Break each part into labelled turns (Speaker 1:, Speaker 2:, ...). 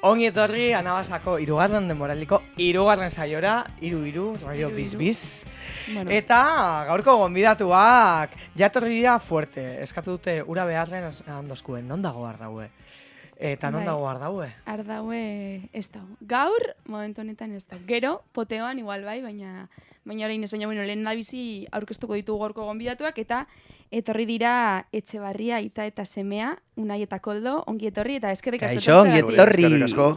Speaker 1: Ongi etorri Anabasako hirugarren denboraliko hirugarren saiora, hiru, biz.
Speaker 2: Bueno.
Speaker 1: Eta gaurko gonbidatuak jatorri dira fuerte. Eskatu dute ura beharren handoskuen, non dago Ardaue? Eta non dago Ardaue?
Speaker 2: Ardaue ez dago. Gaur, momentu honetan ez dago. Gero, poteoan igual bai, baina orain ez, baina lehen nabizi aurkeztuko ditugu gaurko gonbidatuak, eta etorri dira Etxebarria, Aita eta semea, Unai eta Koldo, ongi etorri, eta eskerrik asko.
Speaker 3: Kaixo, ongi etorri.
Speaker 4: Eskerrik asko.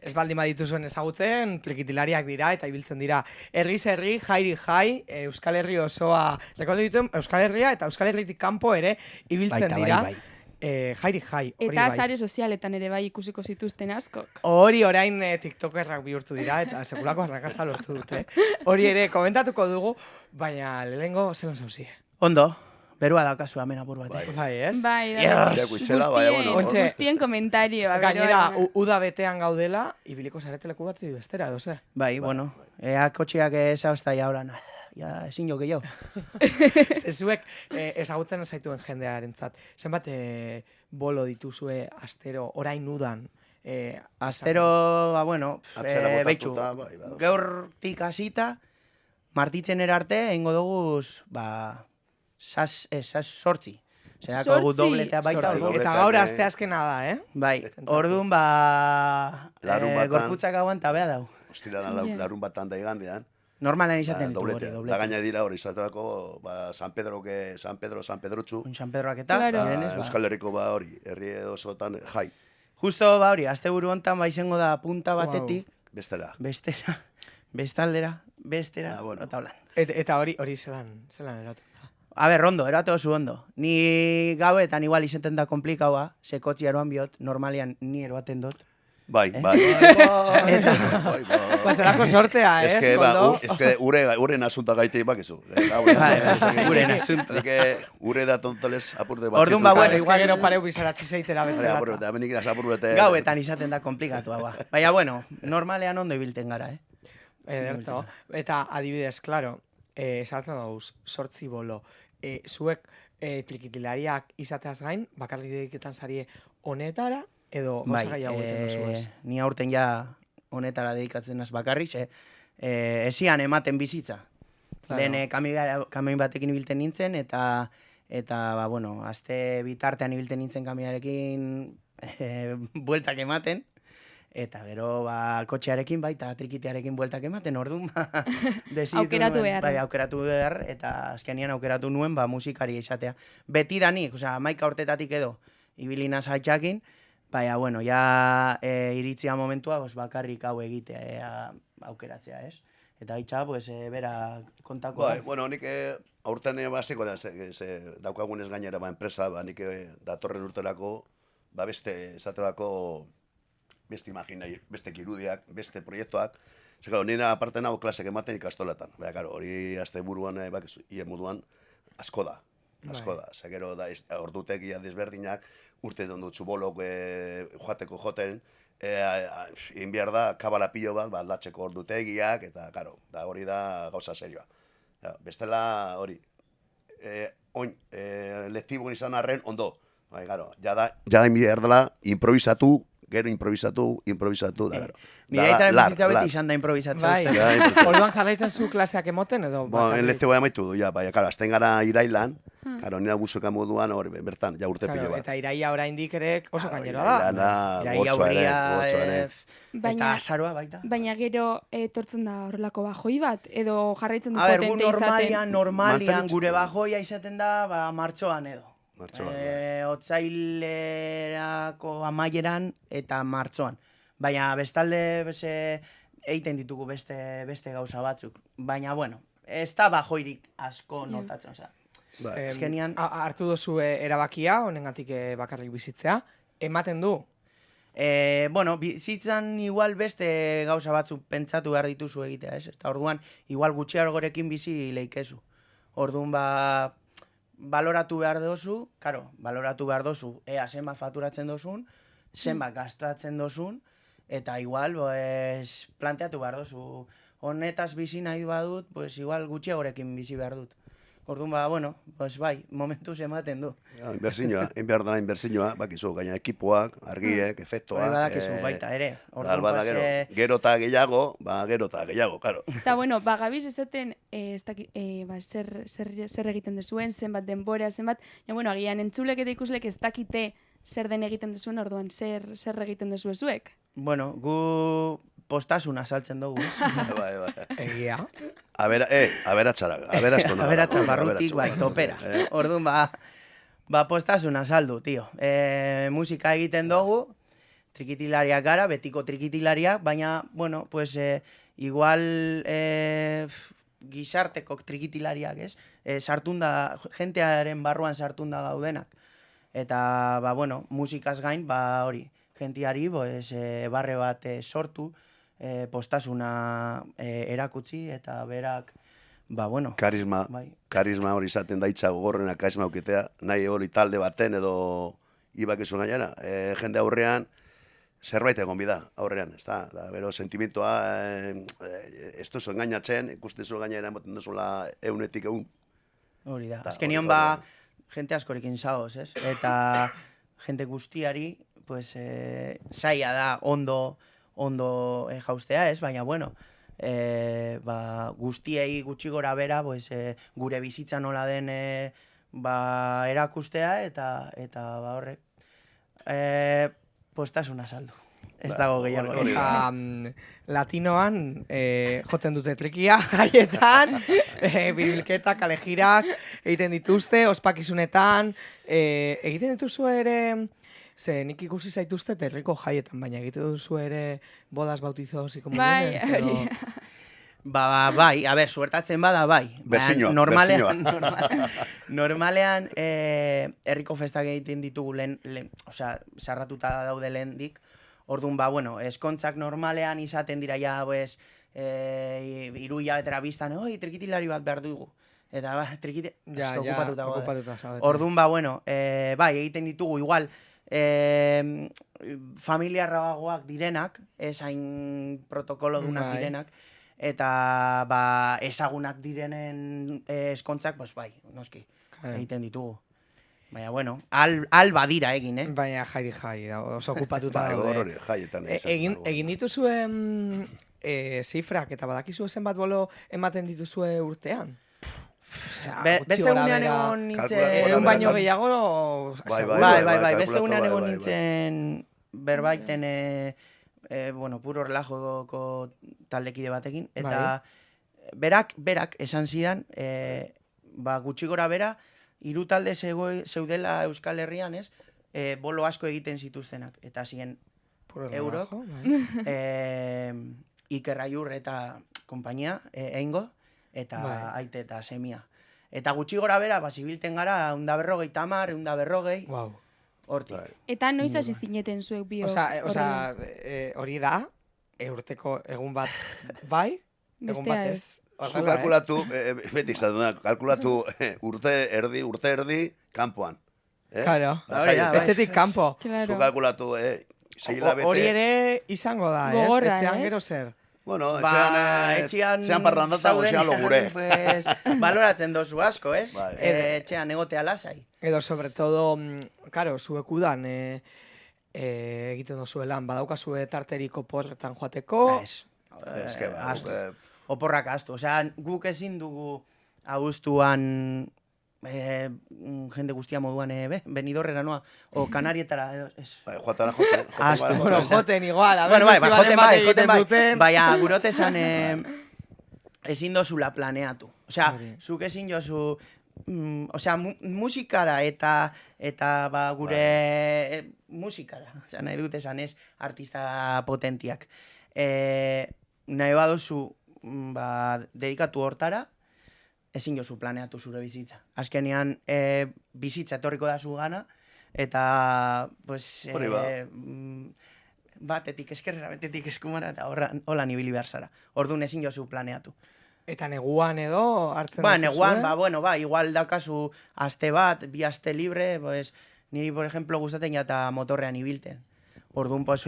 Speaker 1: Ez baldin badituzuen ezagutzen, trikitilariak dira eta ibiltzen dira herriz herri, jairi jai, Euskal Herri osoa, rekolde dituen Euskal Herria eta Euskal Herritik kanpo ere ibiltzen dira.
Speaker 3: Bai.
Speaker 1: Jairi jai, hori
Speaker 2: Eta
Speaker 1: bai.
Speaker 2: sare sozialetan ere bai ikusiko zituzten askok.
Speaker 1: Hori orain tiktokerrak bihurtu dira eta sekulako arrakasta lortu dute. Hori ere komentatuko dugu, baina lehengo zelan zauzie.
Speaker 3: Ondo, berua daukazu hemen apur bat.
Speaker 1: Bai, ez?
Speaker 2: Bai,
Speaker 4: Iraku itxela, bai, bueno.
Speaker 1: Ontxe.
Speaker 2: Guztien komentarioa.
Speaker 1: Gainera, uda betean gaudela, ibiliko zareteleku bat edo bestera, edo ze?
Speaker 3: Bai, bueno, ea kotxeak eza hostai ahora nada. Ja, ezin jo gehiago.
Speaker 1: Zuek ezagutzen zaituen jendearentzat. Zenbat bolo dituzue astero orain udan?
Speaker 3: Astero, ba, bueno,
Speaker 4: Atzera
Speaker 3: beitxu,
Speaker 4: botatuta, bai, badoz.
Speaker 3: gaurtik hasita, martitzen erarte, egingo duguz, ba, sortzi. Zerako gu dobletea baita.
Speaker 4: Zortzi.
Speaker 3: orduan.
Speaker 1: Eta gaur asteazkena da, eh?
Speaker 3: Bai, orduan, ba,
Speaker 4: Larunbatan.
Speaker 3: gorputzak aguanta bea dau.
Speaker 4: Ostiran larun batan da igandean.
Speaker 3: Normalan izaten ditu hori,
Speaker 4: Da
Speaker 3: doblete.
Speaker 4: gaina dira hori izateako, ba, San Pedrotxu,
Speaker 3: Un San Pedroak eta,
Speaker 2: Claro.
Speaker 3: direnez, ba.
Speaker 4: Euskal Herriko ba hori, herri osotan jai,
Speaker 3: Justo, ba hori, asteburu hontan ba izango da punta batetik,
Speaker 4: bestera.
Speaker 3: bestera, bestaldera, bestera,
Speaker 4: bueno.
Speaker 3: eta holan.
Speaker 1: Eta hori zelan eratu.
Speaker 3: A ber, ondo, eratu oso ondo. Ni gauetan igual izaten da komplikaua, sekotzi eroan biot, normalian ni eroaten dut.
Speaker 4: Bai.
Speaker 1: Bazerako sortea,
Speaker 4: Ez
Speaker 1: eh?
Speaker 4: que, ba,
Speaker 1: Koldo?
Speaker 4: ez que uren asunta gaite bakizu.
Speaker 3: Uren asunta.
Speaker 4: Ure da tontoles apurde bat.
Speaker 3: Orduan, ba, bueno,
Speaker 1: Ez que gero pareu bizaratzi zeitera beste
Speaker 4: Bai,
Speaker 1: data.
Speaker 4: da benik apur bete.
Speaker 3: Gauetan izaten da komplikatua, ba. Baina, bueno, normalean ondo ibilten gara, eh?
Speaker 1: Ederto. Eta adibidez, claro, esaltzen dauz, 8 bolo. Zuek trikitilariak izateaz gain, bakarrik dediketan zarie honetara, edo
Speaker 3: Bai,
Speaker 1: gauza gehiago egiten duzu ez?
Speaker 3: ni aurten ja honetara dedikatzen naz bakarriz, esian ematen bizitza.
Speaker 1: Claro.
Speaker 3: Lehen kamioi batekin ibilten nintzen, eta ba, bueno, aste bitartean ibilten nintzen kamioarekin bueltak ematen, eta gero ba, kotxearekin baita trikitearekin bueltak ematen, orduan ba, desitu
Speaker 2: Aukeratu
Speaker 3: nuen,
Speaker 2: behar.
Speaker 3: Bai, aukeratu behar, eta azkenean aukeratu nuen ba, musikari izatea. Beti danik, osea, 11 urtetatik edo, ibilina zaitxakin, baina, bueno, ja iritzia momentua, pues, bakarrik hau egitea aukeratzea, ez? Eta hitza, pues, bera kontako.
Speaker 4: Bai, bueno, nik aurten basiko daukagunez gainera ba enpresa, ba nik datorren urterako ba beste esatebako beste imaginai, beste kirudiak, beste proiektuak. Ze claro, nina aparte nago klasek ematen ikastolatan. Baina claro, hori asteburuan bakizu, ie moduan asko da. Asko da. Ze gero da ordutegia desberdinak urte dutzu bolok joateko joten, egin behar da kabala pilo bat, aldatzeko ordutegiak, eta, karo, da hori da gauza serioa. Bestela hori, oin, lektibo izan arren ondo. Bai, karo, jada egin behar dela, improvisatu, gero improvisatu, da, gero.
Speaker 3: Nire aitaren bizitza beti izan da improvisatzea.
Speaker 1: Bai,
Speaker 3: uste.
Speaker 1: orduan jarraitzen zu klaseak emoten edo?
Speaker 4: Bueno,
Speaker 1: bakarrik?
Speaker 4: lektiboa amaitu du, ja, bai, karo, azten gara irailan, karo, nina guzuka moduan, hori, bertan, ja urte
Speaker 1: Claro,
Speaker 4: pilo bat.
Speaker 1: eta iraia oraindik ere oso gaineroa da.
Speaker 3: Iraia aurria, eta
Speaker 2: Baina-
Speaker 3: azaroa baita.
Speaker 2: Baina gero etortzen da horrelako bajoi bat, edo jarraitzen du
Speaker 3: A ber, gu
Speaker 2: potente izaten.
Speaker 3: normalian
Speaker 4: Mantenitzen.
Speaker 3: gure bajoia izaten da, ba, martxoan edo.
Speaker 4: Martxoan,
Speaker 3: Otzailerako amaieran eta martxoan. Baina bestalde egiten ditugu beste gauza batzuk. Baina, bueno, ez da bajoirik asko notatzen, osea. Azkenean-
Speaker 1: Hartu duzu erabakia, honengatik bakarrik bizitzea, ematen du.
Speaker 3: Bueno, bizitzan igual beste gauza batzuk pentsatu behar dituzu egitea, ez? Eta orduan, igual gutxiagorekin bizi leikezu. Orduan, ba, baloratu behar dozu, ea zenbat faturatzen dozun, zenbat gastatzen dozun, eta igual, pues, planteatu behar dozu. Honetaz bizi nahi badut, pues, igual gutxiagorekin bizi behar dut. Orduan, bueno, pues bai, momentuz ematen du.
Speaker 4: Ja, inbertsioa, behar dela inbertsioa, bakizu, gaina ekipoak, argiek, efektoak.
Speaker 3: Badakizu baita ere.
Speaker 4: Orduan, gero eta gehiago, gero eta gehiago, karo.
Speaker 2: Eta, bueno, gabiz ezaten, zer egiten dezuen, zenbat denbora, zenbat, ja, bueno, agian entzulek eta ikuslek ez dakite zer den egiten dezuen, orduan zer egiten dezue zuek?
Speaker 3: Bueno, gu postasuna saltzen dugu.
Speaker 4: Bai.
Speaker 1: Egia.
Speaker 4: Aberatxara,
Speaker 3: barrutik, bai, topera. Orduan, postasuna saldu, tio. Musika egiten dugu, trikitilariak gara, betiko trikitilariak, baina, bueno, pues, igual gizarteko trikitilariak, ez? Sartunda, jentearen barruan sartunda gaudenak. Eta, bueno, musikaz gain, hori, gentiari, barre bat sortu, postasuna erakutsi, eta berak, bueno.
Speaker 4: Karisma hori izaten daitza gogorrena, karisma aukitea, nahi hori talde baten edo ibakizu gainera, jende aurrean, zerbait egon bida, aurrean, ez da, bero sentimentoa, ez duzu engainatzen, ikustezu gainera emoten duzula eunetik egun.
Speaker 3: Hori da, azkenion jente askorekin zagoz, ez? Eta jente guztiari, pues, zaila da ondo jaustea, ez? Baina, bueno, guztiei gutxi gora bera, pues, gure bizitza nola den erakustea, eta horrek, postasuna saldu. Ez dago gehiago.
Speaker 1: Latinoan joten dute trikia, jaietan, birilketa, kalejirak, egiten dituzte, ospakizunetan, egiten dituzu ere, ze nik ikusi zaituzte herriko jaietan, baina egiten duzu ere bodas, bautizos, ikomuniones, edo...
Speaker 3: Bai, a ber, suertatzen bada, bai. Normalean, herriko festak egiten ditugu osea, sarratuta daude lehendik. Orduan, bueno, eskontzak normalean izaten dira ja, pues, iruia betera biztan, trikitilari bat behar dugu. Eta, okupatuta gode. Orduan, bueno, bai, egiten ditugu, igual, familiarragoak direnak, ez hain protokolodunak direnak, eta, ezagunak direnen eskontzak, pues, bai, noski, egiten ditugu. Baina, bueno, al badira egin,
Speaker 1: Baina jai, oso okupatuta daude.
Speaker 4: Jaietan.
Speaker 1: Egin dituzuen zifrak eta badakizu zenbat bolo ematen dituzue urtean?
Speaker 3: Beste egunean egon nintzen...
Speaker 1: Egun baino gehiago...
Speaker 3: Bai, beste egunean egon nintzen berbaiten, puro relajoko taldekide batekin, eta berak esan zidan, gutxi gora bera, 3 talde zeudela Euskal Herrian, ez? Bolo asko egiten zituztenak. Eta ziren eurok, Iker Aiur eta kompainia, Eingo, eta Aite eta Semia. Eta gutxi gora bera, zibilten gara, 150, 140, hortik.
Speaker 2: Eta noiz hasi zineten zuek bio?
Speaker 1: Osea, hori da, urteko egun bat bai, egun bat ez.
Speaker 4: Zu kalkulatu, betik zaten, kalkulatu urte erdi, kanpoan.
Speaker 1: Claro, etxetik kanpo.
Speaker 4: Zu kalkulatu, 6 hilabete.
Speaker 1: Hori ere izango da, ez? Etxean gero zer.
Speaker 4: Bueno, etxean parrandata gozean logure.
Speaker 3: Baloratzen dozu asko, ez? Etxean egotea lasai.
Speaker 1: Edo, sobre todo, claro, zuek udan egiten dozu lan, badaukazue tarteriko porretan joateko.
Speaker 3: Oporrak astu. Osea, guk ezin dugu abuztuan jende guztia moduan Benidorrera noa, o Kanarietara.
Speaker 1: Joten igual.
Speaker 3: Joten bai. Baina, gurotesan ezin dozula planeatu. Osea, zuk ezin jozu... Osea, musikara eta gure musikara. Osea, nahi dut esan ez artista potentiak. Nahi badozu dedikatu hortara, ezin jozu planeatu zure bizitza. Azkenean, bizitza etorriko da zu gana, eta, pues, batetik eskerrera, batetik eskumara, eta hola nibili behar zara. Orduan ezin jozu planeatu.
Speaker 1: Eta neguan edo hartzen dut
Speaker 3: neguan, igual daukazu aste bat, 2 aste libre, pues, niri, por ejemplo, gustaten jata motorrean ibilten. Orduan, pues,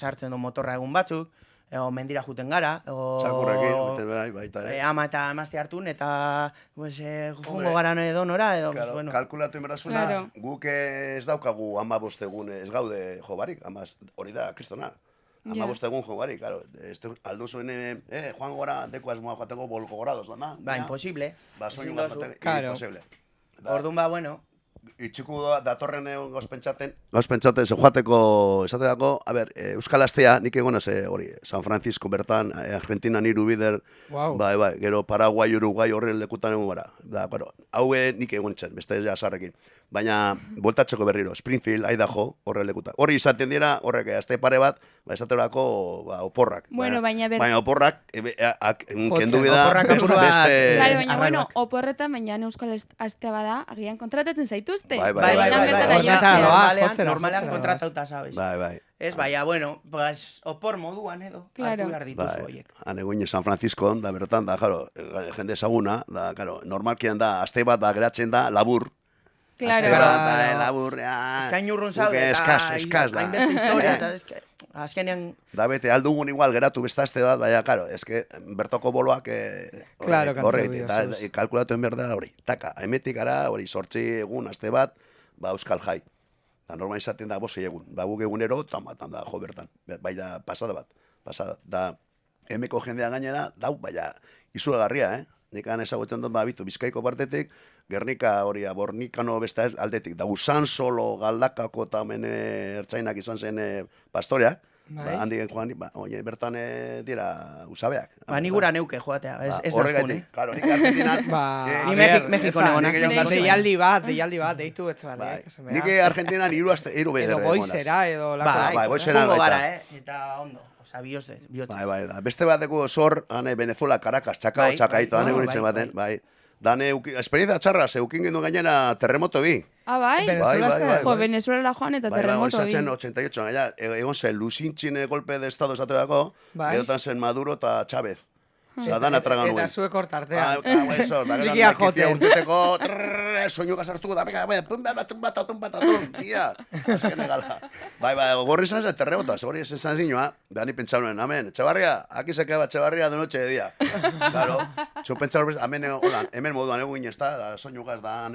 Speaker 3: hartzen du motorra egun batzuk, mendira juten gara,
Speaker 4: Txakurrekin, baita ere.
Speaker 3: ama eta amazte hartun, eta jungo gara edo nora, edo,
Speaker 4: Claro,
Speaker 3: bueno.
Speaker 4: kalkulatu inberazuna,
Speaker 2: Claro.
Speaker 4: guk ez daukagu 15 egun, ez gaude jo barik, hori da, kristona. 15 egun jo barik, claro. Aldu zuen, joan gora, deko asmoa joateko bolko gora doz, banda?
Speaker 3: Ba, imposible.
Speaker 4: Ba, soinu
Speaker 3: Ezin
Speaker 4: bat
Speaker 3: dozu.
Speaker 4: joateko,
Speaker 1: Claro.
Speaker 4: imposible. Da,
Speaker 3: Orduan ba, bueno,
Speaker 4: itxiku datorren egon gauz pentsaten, ze joateko, esateako, a ber, Euskal Astea, nik egon hori, San Francisco bertan, Argentina niru bider,
Speaker 1: Wow.
Speaker 4: bai, gero Paraguai, Uruguai horren lekutan egon gara. Da, bueno, haue nik egon txen, beste jasarrekin. Baina, voltatzeko berriro, Springfield, Idaho, horren lekutan. Hori izaten dira, horrek, azte pare bat, esaterako, oporrak.
Speaker 2: Bueno, baina
Speaker 4: oporrak, kendu bida,
Speaker 3: oporrak apur bat,
Speaker 2: Claro, baina,
Speaker 3: arrainak.
Speaker 2: bueno, oporretan, baina Euskal Astea bada, agian kontratatzen zaituzte.
Speaker 4: Bai,
Speaker 3: bai,
Speaker 2: Lan bertara
Speaker 1: bai,
Speaker 2: joatea.
Speaker 1: bai,
Speaker 3: normalean,
Speaker 1: jotzera,
Speaker 3: normalean
Speaker 1: jotzera,
Speaker 3: kontratauta, sabes.
Speaker 4: Bai.
Speaker 3: Ez, baina, bueno, pues, opor moduan edo,
Speaker 2: Claro.
Speaker 3: hartu behar dituzu
Speaker 4: Bai,
Speaker 3: horiek.
Speaker 4: han egoin San Francisco, da bertan, da, jaro, jende ezaguna, da, jaro, normalkian da, aste bat da, geratzen da, labur.
Speaker 2: Claro.
Speaker 4: Aste bat, da,
Speaker 1: Claro.
Speaker 4: labur,
Speaker 3: Eskain urrun zaude,
Speaker 4: Eskas, da.
Speaker 3: hainbeste historia, eta azkenean,
Speaker 4: Da bete, aldugun igual geratu beste aste bat, baina, karo, eske, bertoko boloak,
Speaker 1: Claro,
Speaker 4: horre,
Speaker 1: kantzeu
Speaker 4: eta
Speaker 1: dira, zuz.
Speaker 4: kalkulatu behar da, hori, taka, hemetik gara, hori, 8 egun, aste bat, ba, Euskal Jai. Da, normal izaten da, 5 egun. Ba, guk egunero, tamatan da, jo bertan. Bai da, pasada. Da, hemeko jendea gainera, dau, baina, izulagarria, Nik han ezagutzen dut, bitu, Bizkaiko partetik, Gernika hori, Bornikano beste aldetik. Da, Usan Solo, Galdakako eta hemen ertzainak izan zen pastoreak.
Speaker 1: Bai.
Speaker 4: Handigen joan, bertan dira usabeak.
Speaker 3: ba, ni gura neuke joatea, ez da
Speaker 4: Horregatik, claro, nik Argentinan...
Speaker 1: Ba,
Speaker 3: Ni
Speaker 1: a ver,
Speaker 3: Mexikon
Speaker 1: esan,
Speaker 3: egon
Speaker 4: nik
Speaker 3: azken.
Speaker 1: deialdi bat, deitu etxe bat,
Speaker 4: Bai.
Speaker 1: esan behar.
Speaker 4: Nik Argentinan hiru beder.
Speaker 1: Edo goizera, edo lako.
Speaker 3: Bai,
Speaker 4: goizera
Speaker 3: jungo
Speaker 4: baita.
Speaker 3: gara, eta ondo. Osa, bihotze.
Speaker 4: Bai, da. Beste bateko zor, hane Venezuela, Caracas, Txakao,
Speaker 3: Bai,
Speaker 4: Txakaito,
Speaker 3: bai,
Speaker 4: hane
Speaker 3: bai,
Speaker 4: gunitzen
Speaker 3: bai,
Speaker 4: baten, bai. Dane, esperientzia txarra, zeukin gendu gainera terremoto bi.
Speaker 2: Ah, bai?
Speaker 1: Venezuela
Speaker 4: bai,
Speaker 1: zer?
Speaker 4: bai.
Speaker 2: Jo, Venezuela joan eta terremoto
Speaker 4: Bai,
Speaker 2: bi.
Speaker 4: izatzen 88, gaina, egon zen Luzintzin golpe de estado esateko,
Speaker 1: Bai.
Speaker 4: edotan zen Maduro eta Chávez. Osa, dana traga nuen.
Speaker 1: Eta zuek hortartean.
Speaker 4: Kago eso, da gero
Speaker 1: Likia
Speaker 4: nekitia
Speaker 1: joten.
Speaker 4: urteteko, soinu gazartuko da, venga, tumbatatun, tia. Azken egala. Bai, gorri izan zen terremota, hori esan zinua, da ni pentsa nuen, amen, Etxebarria, aquí se queda Etxebarria de noche de día. Claro, zu pentsa nuen, hemen moduan egun ez da, da soinu gaz da,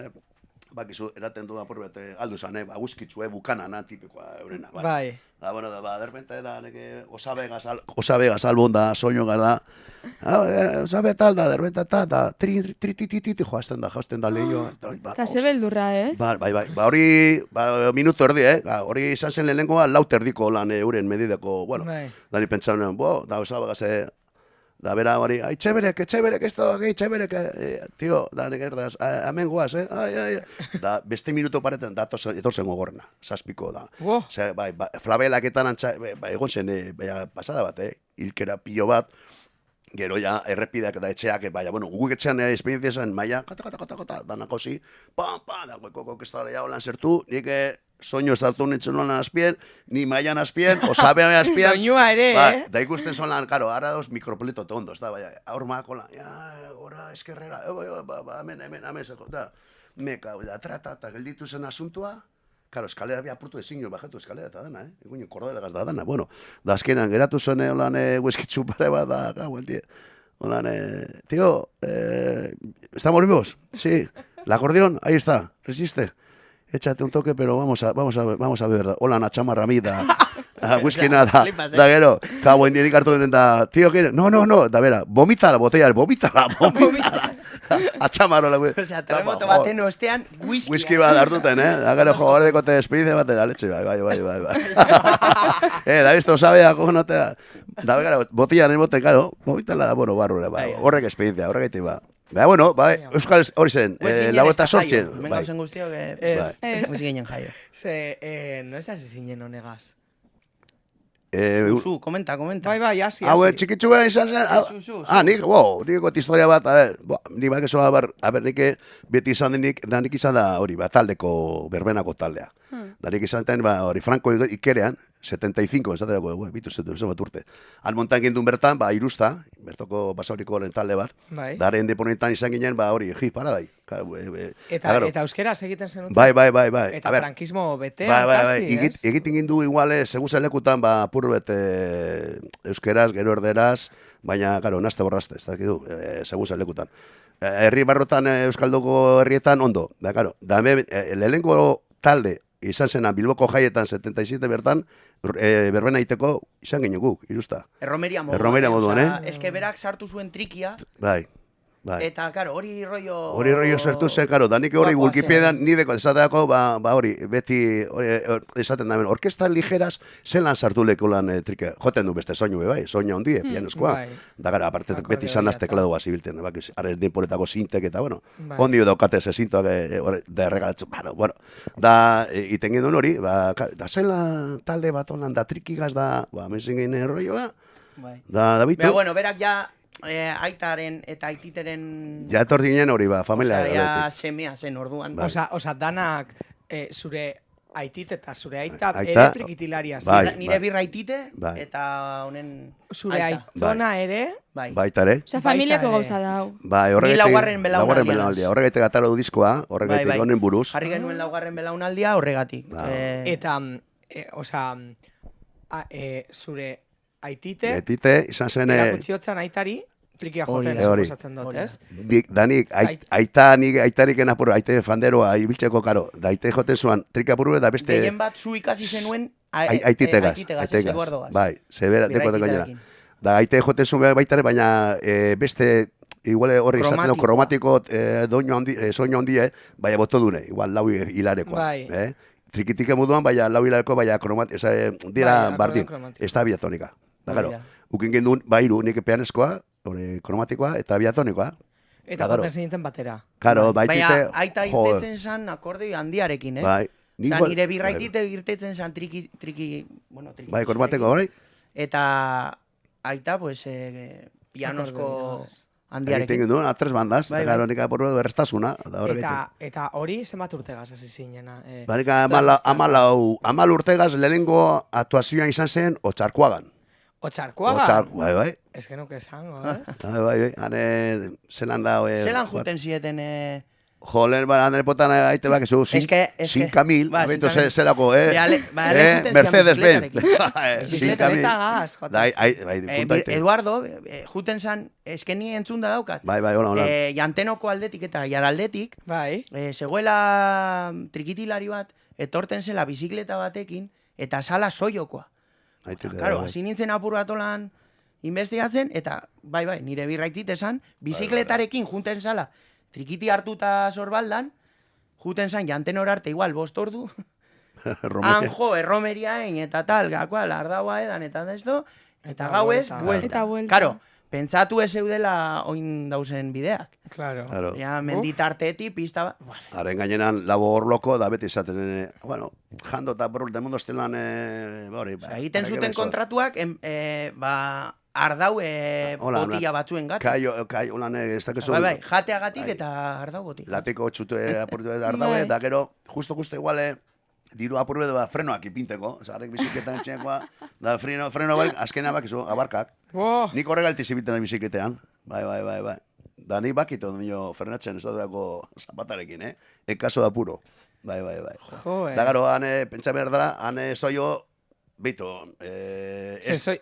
Speaker 4: bakizu, eraten du apur bete, aldu zan, aguzkitzu, bukanana, tipikoa, eurena.
Speaker 1: Bai.
Speaker 4: Da, bueno, da, derpente, da, neke, osabe gazalbon da, soinu da, osabe tal da, derpente, da, tri, joazten da lehio.
Speaker 2: Eta ze beldurra, ez?
Speaker 4: Bai, hori, minuto erdi, hori izan zen lehenengoa, laut erdiko lan euren medideko, bueno,
Speaker 1: Bai.
Speaker 4: da ni pentsa nuen, da, osabe gaze, da, bera hori, etxeberek, etxeberek, tio, da, nik erdaz, hemen goaz, ai, da, beste minuto paretan, da, etorzen gogorna, zazpiko, da.
Speaker 1: Wow.
Speaker 4: Zer, bai, flabelaketan antza, egon zen, pasada bat, hilkera pilo bat, gero ja, errepideak eta etxeak, baina, bueno, guk etxean esperientzia zen, maia, kata, danako zi, da, goiko kestara ja holan zertu, nik soinu ez hartu nintzen nolan azpien, ni maian azpien, osabean azpien.
Speaker 1: Soinua ere,
Speaker 4: Da ikusten zolan, karo, ara dos mikropleto tondo, ez da, baina, aurmak hola, ora, eskerrera, hemen, zeko, da, meka, da, trata, gelditu zen asuntua, karo, eskalera bi apurtu ezin jo, bajatu eskalera eta dana, Iguinen kordelegaz da dana, bueno, da azkenan, geratu zen, holan, hueskitzu pare bat, da, gauen, holan, tío, ¿estamos vivos? Sí, la acordeón, ahí está, resiste. Échate un toque, pero vamos a beber. Hola, Nachamarra a mí, da whisky nada, da gero, cabo indienik hartu denen da, tío, ¿qué? No, da bera, vomita la botella, vomítala. Atxamarro la
Speaker 3: Osea, terremoto baten ostean,
Speaker 4: whisky bat hartuten, da gero jogordeko te esperientzia bat, da letxe, bai. Da visto, sabea, como no te da. Da gero, botella en bote, claro, vomítala da, bueno, barrura, bai, horrek esperientzia, horregatik, ba. Bueno, bai, Euskal hori zen, lau eta sortzen.
Speaker 3: Hemen gauzen guztiok,
Speaker 1: Ez.
Speaker 3: ez ginen jaio.
Speaker 1: No es hasi zinen honegaz.
Speaker 3: Zu, komenta.
Speaker 1: Bai, hasi.
Speaker 4: Hau, txikitxua izan zen.
Speaker 3: Zu.
Speaker 4: Nik got historia bat, nik bat ezo, nik beti izan denik, da nik izan da hori, taldeko berbenako taldea. Da nik izan den, hori, Franco ikerean, 75, esateko, bitu zen bat urte. Han montan gindun bertan, irusta, bertoko basauriko talde bat,
Speaker 1: Bai.
Speaker 4: daren deponetan izan ginen, hori, paradai.
Speaker 1: Eta euskaraz egiten zenuten?
Speaker 4: Bai.
Speaker 1: Eta frankismo betean,
Speaker 4: bai. Egiten gindu igual, segun zen lekutan, apur bet euskeraz, gero erderaz, baina, karo, nazte borrazte, ez dakidu, segun zen lekutan. Herri barrotan, euskaldoko herrietan, ondo. Da, karo, lehenengo talde, izan zena Bilboko jaietan 77 bertan, berbena egiteko izan ginen guk, irusta.
Speaker 3: Erromeria
Speaker 4: moduan,
Speaker 3: Eske berak sartu zuen trikia,
Speaker 4: Bai.
Speaker 3: eta, karo, hori rollo...
Speaker 4: Hori rollo zertu zen, karo, da nik hori Wikipedian nideko esateako, hori, beti, esaten da, orkesta ligeraz, zelan sartu leko lan trike, joten du beste soinu, bai, soinu handie, pianoskoa. Da, gara, aparte, beti izan az tekladoa zibilten, are denporetako sintek eta, bueno, ondio daukate ze sintoak, da erregalatzu, bueno, da, iten ginduen hori, da zela talde bat honan, da trikigaz da, mezin ginen rolloa, da bitu.
Speaker 3: Bueno, berak ja, aitaren eta aititeren...
Speaker 4: Ja etorri ginen hori, familia.
Speaker 3: Ja semea zen orduan.
Speaker 1: Osa, danak zure aitit eta zure aita ere trikitilaria.
Speaker 3: Nire birra aitite eta honen...
Speaker 1: Zure aitona ere...
Speaker 4: Baita ere.
Speaker 2: Osa, familiako gauza dau.
Speaker 3: Ni laugarren belaunaldia.
Speaker 4: Horregatik atara du diskoa, horregatik honen buruz.
Speaker 3: Jarri genuen laugarren belaunaldia horregatik.
Speaker 1: Eta, zure aitite...
Speaker 4: Aitite, izan zen...
Speaker 1: Erakutxiotzan aitari, trikia joten esakosatzen dut, ez?
Speaker 4: Danik, aitarik enapuru, aite fanderoa, ibiltzeko, karo, da aite joten zuan, trika apuru, da beste...
Speaker 3: Gehien bat zu ikasi zenuen
Speaker 4: aitigaz, bai, zebera, deko gainera. Da aite joten zuen baitare, baina beste, igual horri izaten du, kromatiko soinu handie, baina boto dune, igual lau hilarekoa. Trikitike moduan, baina lau hilareko, baina dira bardin, ez da biatonika. Da, gero, ukin gendun, bairu, nik pianeskoa, kromatikoa, eta biatonikoa.
Speaker 1: Eta joten zinten batera.
Speaker 4: Karo, baitite...
Speaker 3: Baina, aita irtetzen zan akordei handiarekin,
Speaker 4: Bai.
Speaker 3: Nire birraitite irtetzen zan triki...
Speaker 4: Bai, kromatiko, bai.
Speaker 3: Eta aita, pues, pianosko handiarekin.
Speaker 4: Egiten gendun, atres bandaz, eta gero nik apurru berrestasuna.
Speaker 1: Eta hori, zenbat urtegaz hasi zinena?
Speaker 4: Baina, amal urtegaz lehenengo aktuazioa izan zen, Otxarkoagan.
Speaker 1: Otxarkoagan?
Speaker 4: Bai.
Speaker 1: Ez que nuke esango, eh?
Speaker 4: Bai. Zelan da...
Speaker 3: Zelan juten zieten...
Speaker 4: Jolen, handen potan aite bak, zu, 5.000, abentu zelako, Mercedes-Benz.
Speaker 1: 5.000.
Speaker 3: Eduardo, juten zan, eske ni entzun da daukat.
Speaker 4: Bai, hola.
Speaker 3: Jantenoko aldetik eta jaraldetik, zegoela trikitilari bat, etorten zela bizikleta batekin, eta sala soiokoa. Karo, hasi nintzen apur bat olan investigatzen, eta bai, nire birraitit esan, bizikletarekin junten zala, trikiti hartuta sorbaldan, juten zan janten arte igual 5 ordu, anjo, erromeriain, eta tal, gakoa, lardaua edan, eta desto, eta gauez, buelta. Karo, pentsatu ez eudela oin dauzen bideak.
Speaker 1: Claro.
Speaker 3: Ja, menditarteti, pista bat.
Speaker 4: Haren gainenan, labo horloko, da beti izaten, bueno, jando eta borrul de mundo estelan,
Speaker 3: egiten zuten kontratuak, ardau botila batzuen gati.
Speaker 4: Kai, holan, ez dakezu...
Speaker 3: Bai, jateagatik eta ardau botila.
Speaker 4: Latiko txute apurtu ardau, eta gero, justo igual, diru apurtu frenoak ipinteko, harrek biziketan txekoa, da freno bai, azkena bakizu, abarkak. Nik horregalti zibiten biziketean, bai. Da nik bakito nio frenatzen ez dago zapatarekin, ekaso da puro. Bai. Da gero, pentsa behar dara, soio, bito,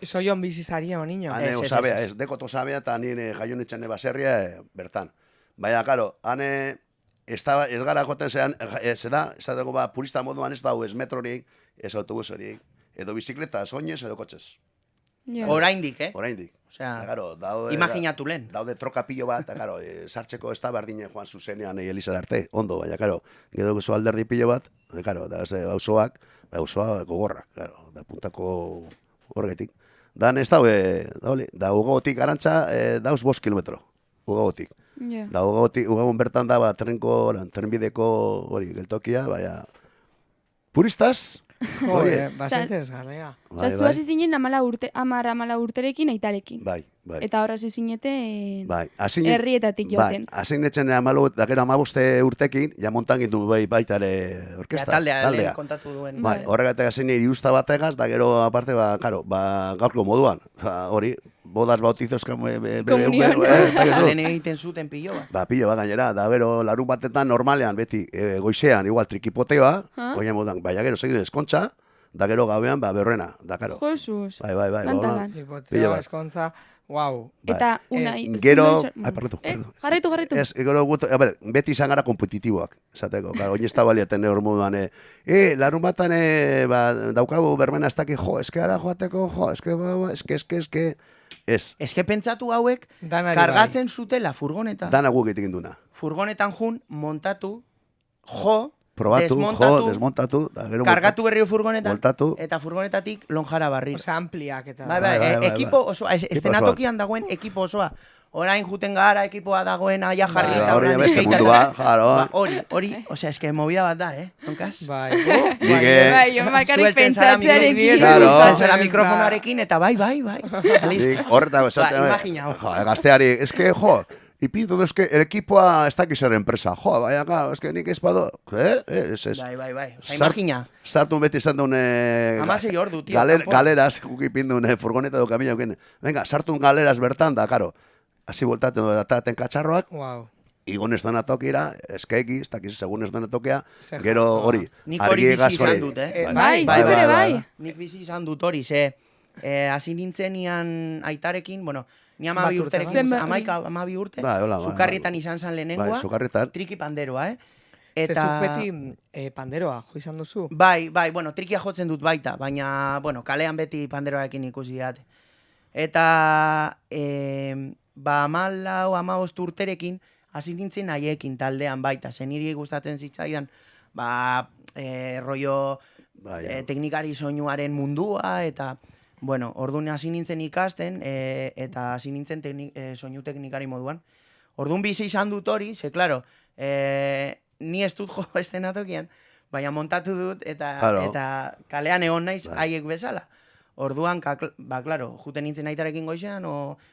Speaker 1: soio bizizaria o niño.
Speaker 4: Ez, dekoto sabea eta nire jaionitzen baserria bertan. Baina, karo, ez gara joten zean, ez dago purista moduan ez dago ez metrorik, ez autobusorik, edo bizikleta, soinez edo kotxez.
Speaker 3: Oraindik,
Speaker 4: Oraindik.
Speaker 3: Imaginatu lehen.
Speaker 4: Daude troka pilo bat, eta karo, sartzeko ez da bardine joan zuzenean Elizar arte, ondo, baina, karo, gero gozo alderdi pilo bat, karo, da auzoa gogorrak, karo, da puntako horregetik. Dan ez da ugotik arantza, dauz 5 kilometro, ugotik. Da ugagun bertan da, trenbideko hori geltokia, baina... Puristaz,
Speaker 1: Joder, bastante desgarria.
Speaker 2: Osa, zu hasi zinen 14 urterekin aitarekin.
Speaker 4: Bai.
Speaker 2: Eta horra hasi zineten
Speaker 4: Bai,
Speaker 2: herrietatik joaten.
Speaker 4: hasi netzen da gero 15 urtekin, ja montan gindu baita ere orkesta.
Speaker 3: Taldea kontatu duen.
Speaker 4: Bai, horregatik hasi nire irusta bategaz, da gero aparte, gaurko moduan. Hori, bodas bautizos
Speaker 2: Komunión.
Speaker 3: Lehen egiten zuten pilo bat.
Speaker 4: Pilo bat gainera, da gero larun batetan normalean, beti goizean, igual trikipoteoa, oien modan, baina gero segidu eskontza, da gero gauean, berrena, da karo.
Speaker 2: Jesus.
Speaker 4: Bai,
Speaker 2: Lantalan.
Speaker 1: Hipoteo, eskontza, wow.
Speaker 2: Eta unai...
Speaker 4: Gero...
Speaker 2: Pardon. Jarraitu.
Speaker 4: Gero, beti izan gara kompetitiboak, esateko. Oin ez da baliaten hor moduan, larun batan daukagu bermena ez daki, eske ara joateko, eske... Ez.
Speaker 3: Eske pentsatu hauek,
Speaker 1: Danari
Speaker 3: kargatzen zutela furgoneta.
Speaker 4: Dana guk egiten duna.
Speaker 3: Furgonetan jun, montatu, jo,
Speaker 4: Probatu, desmontatu, da gero
Speaker 3: kargatu berrio furgonetan,
Speaker 4: voltatu,
Speaker 3: eta furgonetatik lonjara barri.
Speaker 1: Osea, ampliak eta...
Speaker 3: Bai, ekipo osoa, estenatokian dagoen ekipo osoa. Orain juten gara ekipoa dagoen aia jarri eta
Speaker 4: hori beste mundua, jaro.
Speaker 3: Hori, osea, eske movida bat da, Nonkaz?
Speaker 1: Bai.
Speaker 2: Bai, jo markarrik pentsatzearekin.
Speaker 4: Claro.
Speaker 3: Zara mikrofonarekin, eta bai.
Speaker 4: Horretako,
Speaker 3: imagina.
Speaker 4: Gazteari, eske, ipintu duzke, ekipoa ez dakiz enpresa. Baina, eske nik ez bado. Ez.
Speaker 3: Bai. Osa, imagina.
Speaker 4: Sartu beti izan duen...
Speaker 3: 16 ordu, tío.
Speaker 4: Galeras, guk ipindu furgoneta du kamina. Venga, sartu galeras bertan, da, karo. Hasi voltaten dataten katxarroak.
Speaker 1: Wow.
Speaker 4: Igon ez dana tokira, eskegi, ez dakiz segun ez dana tokea, gero hori.
Speaker 3: Nik hori bizi izan dut,
Speaker 2: Bai.
Speaker 3: Nik bizi izan dut hori, hasi nintzenian aitarekin, bueno, ni 12 urterekin, 12 urte, Sukarrietan izan zan lehenengoa, triki panderoa,
Speaker 1: Zezuk beti panderoa, jo izan duzu?
Speaker 3: Bai, bueno, trikia jotzen dut baita, baina, bueno, kalean beti panderoarekin ikusi date. Eta, 14 urterekin, hasi nintzen haiekin taldean baita, zen niri gustatzen zitzaidan, rollo teknikari soinuaren mundua, eta, bueno, orduan hasi nintzen ikasten, eta hasi nintzen soinu teknikari moduan. Orduan bizi izan dut hori, claro, ni ez dut jo estenatokian, baina montatu dut, eta kalean egon naiz haiek bezala. Orduan, claro, juten nintzen aitarekin goizean,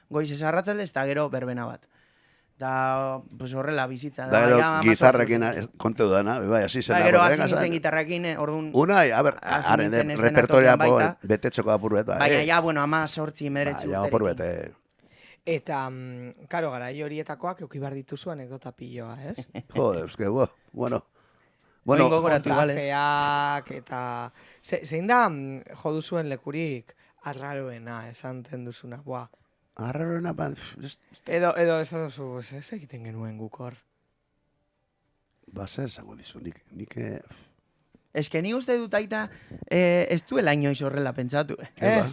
Speaker 3: goiz esarratzalde, eta gero berbena bat. Da, pues horrela bizitza.
Speaker 4: Da, gero, gitarrekin konte dudana, bai, hasi zen.
Speaker 3: Da, gero, hasi nintzen gitarrekin, orduan...
Speaker 4: Unai, haren, repertoria betetxoko apur bet.
Speaker 3: Baina, ja, bueno, 18 medretzu urterekin.
Speaker 4: Ja, apur bet,
Speaker 1: Eta, karo, garai horietakoak eukibar dituzu anekdota piloa, ez?
Speaker 4: Joder, eske, bueno...
Speaker 3: Bueno,
Speaker 1: montajeak eta... Zein da jo duzuen lekurik arraroena, esan duzuna, boa?
Speaker 4: Arraroena,
Speaker 1: Edo ez duzu, ez egiten genuen gukor.
Speaker 4: Zer esango dizu, nik...
Speaker 3: Eske ni uste dut aita ez duela inoiz horrela pentsatu.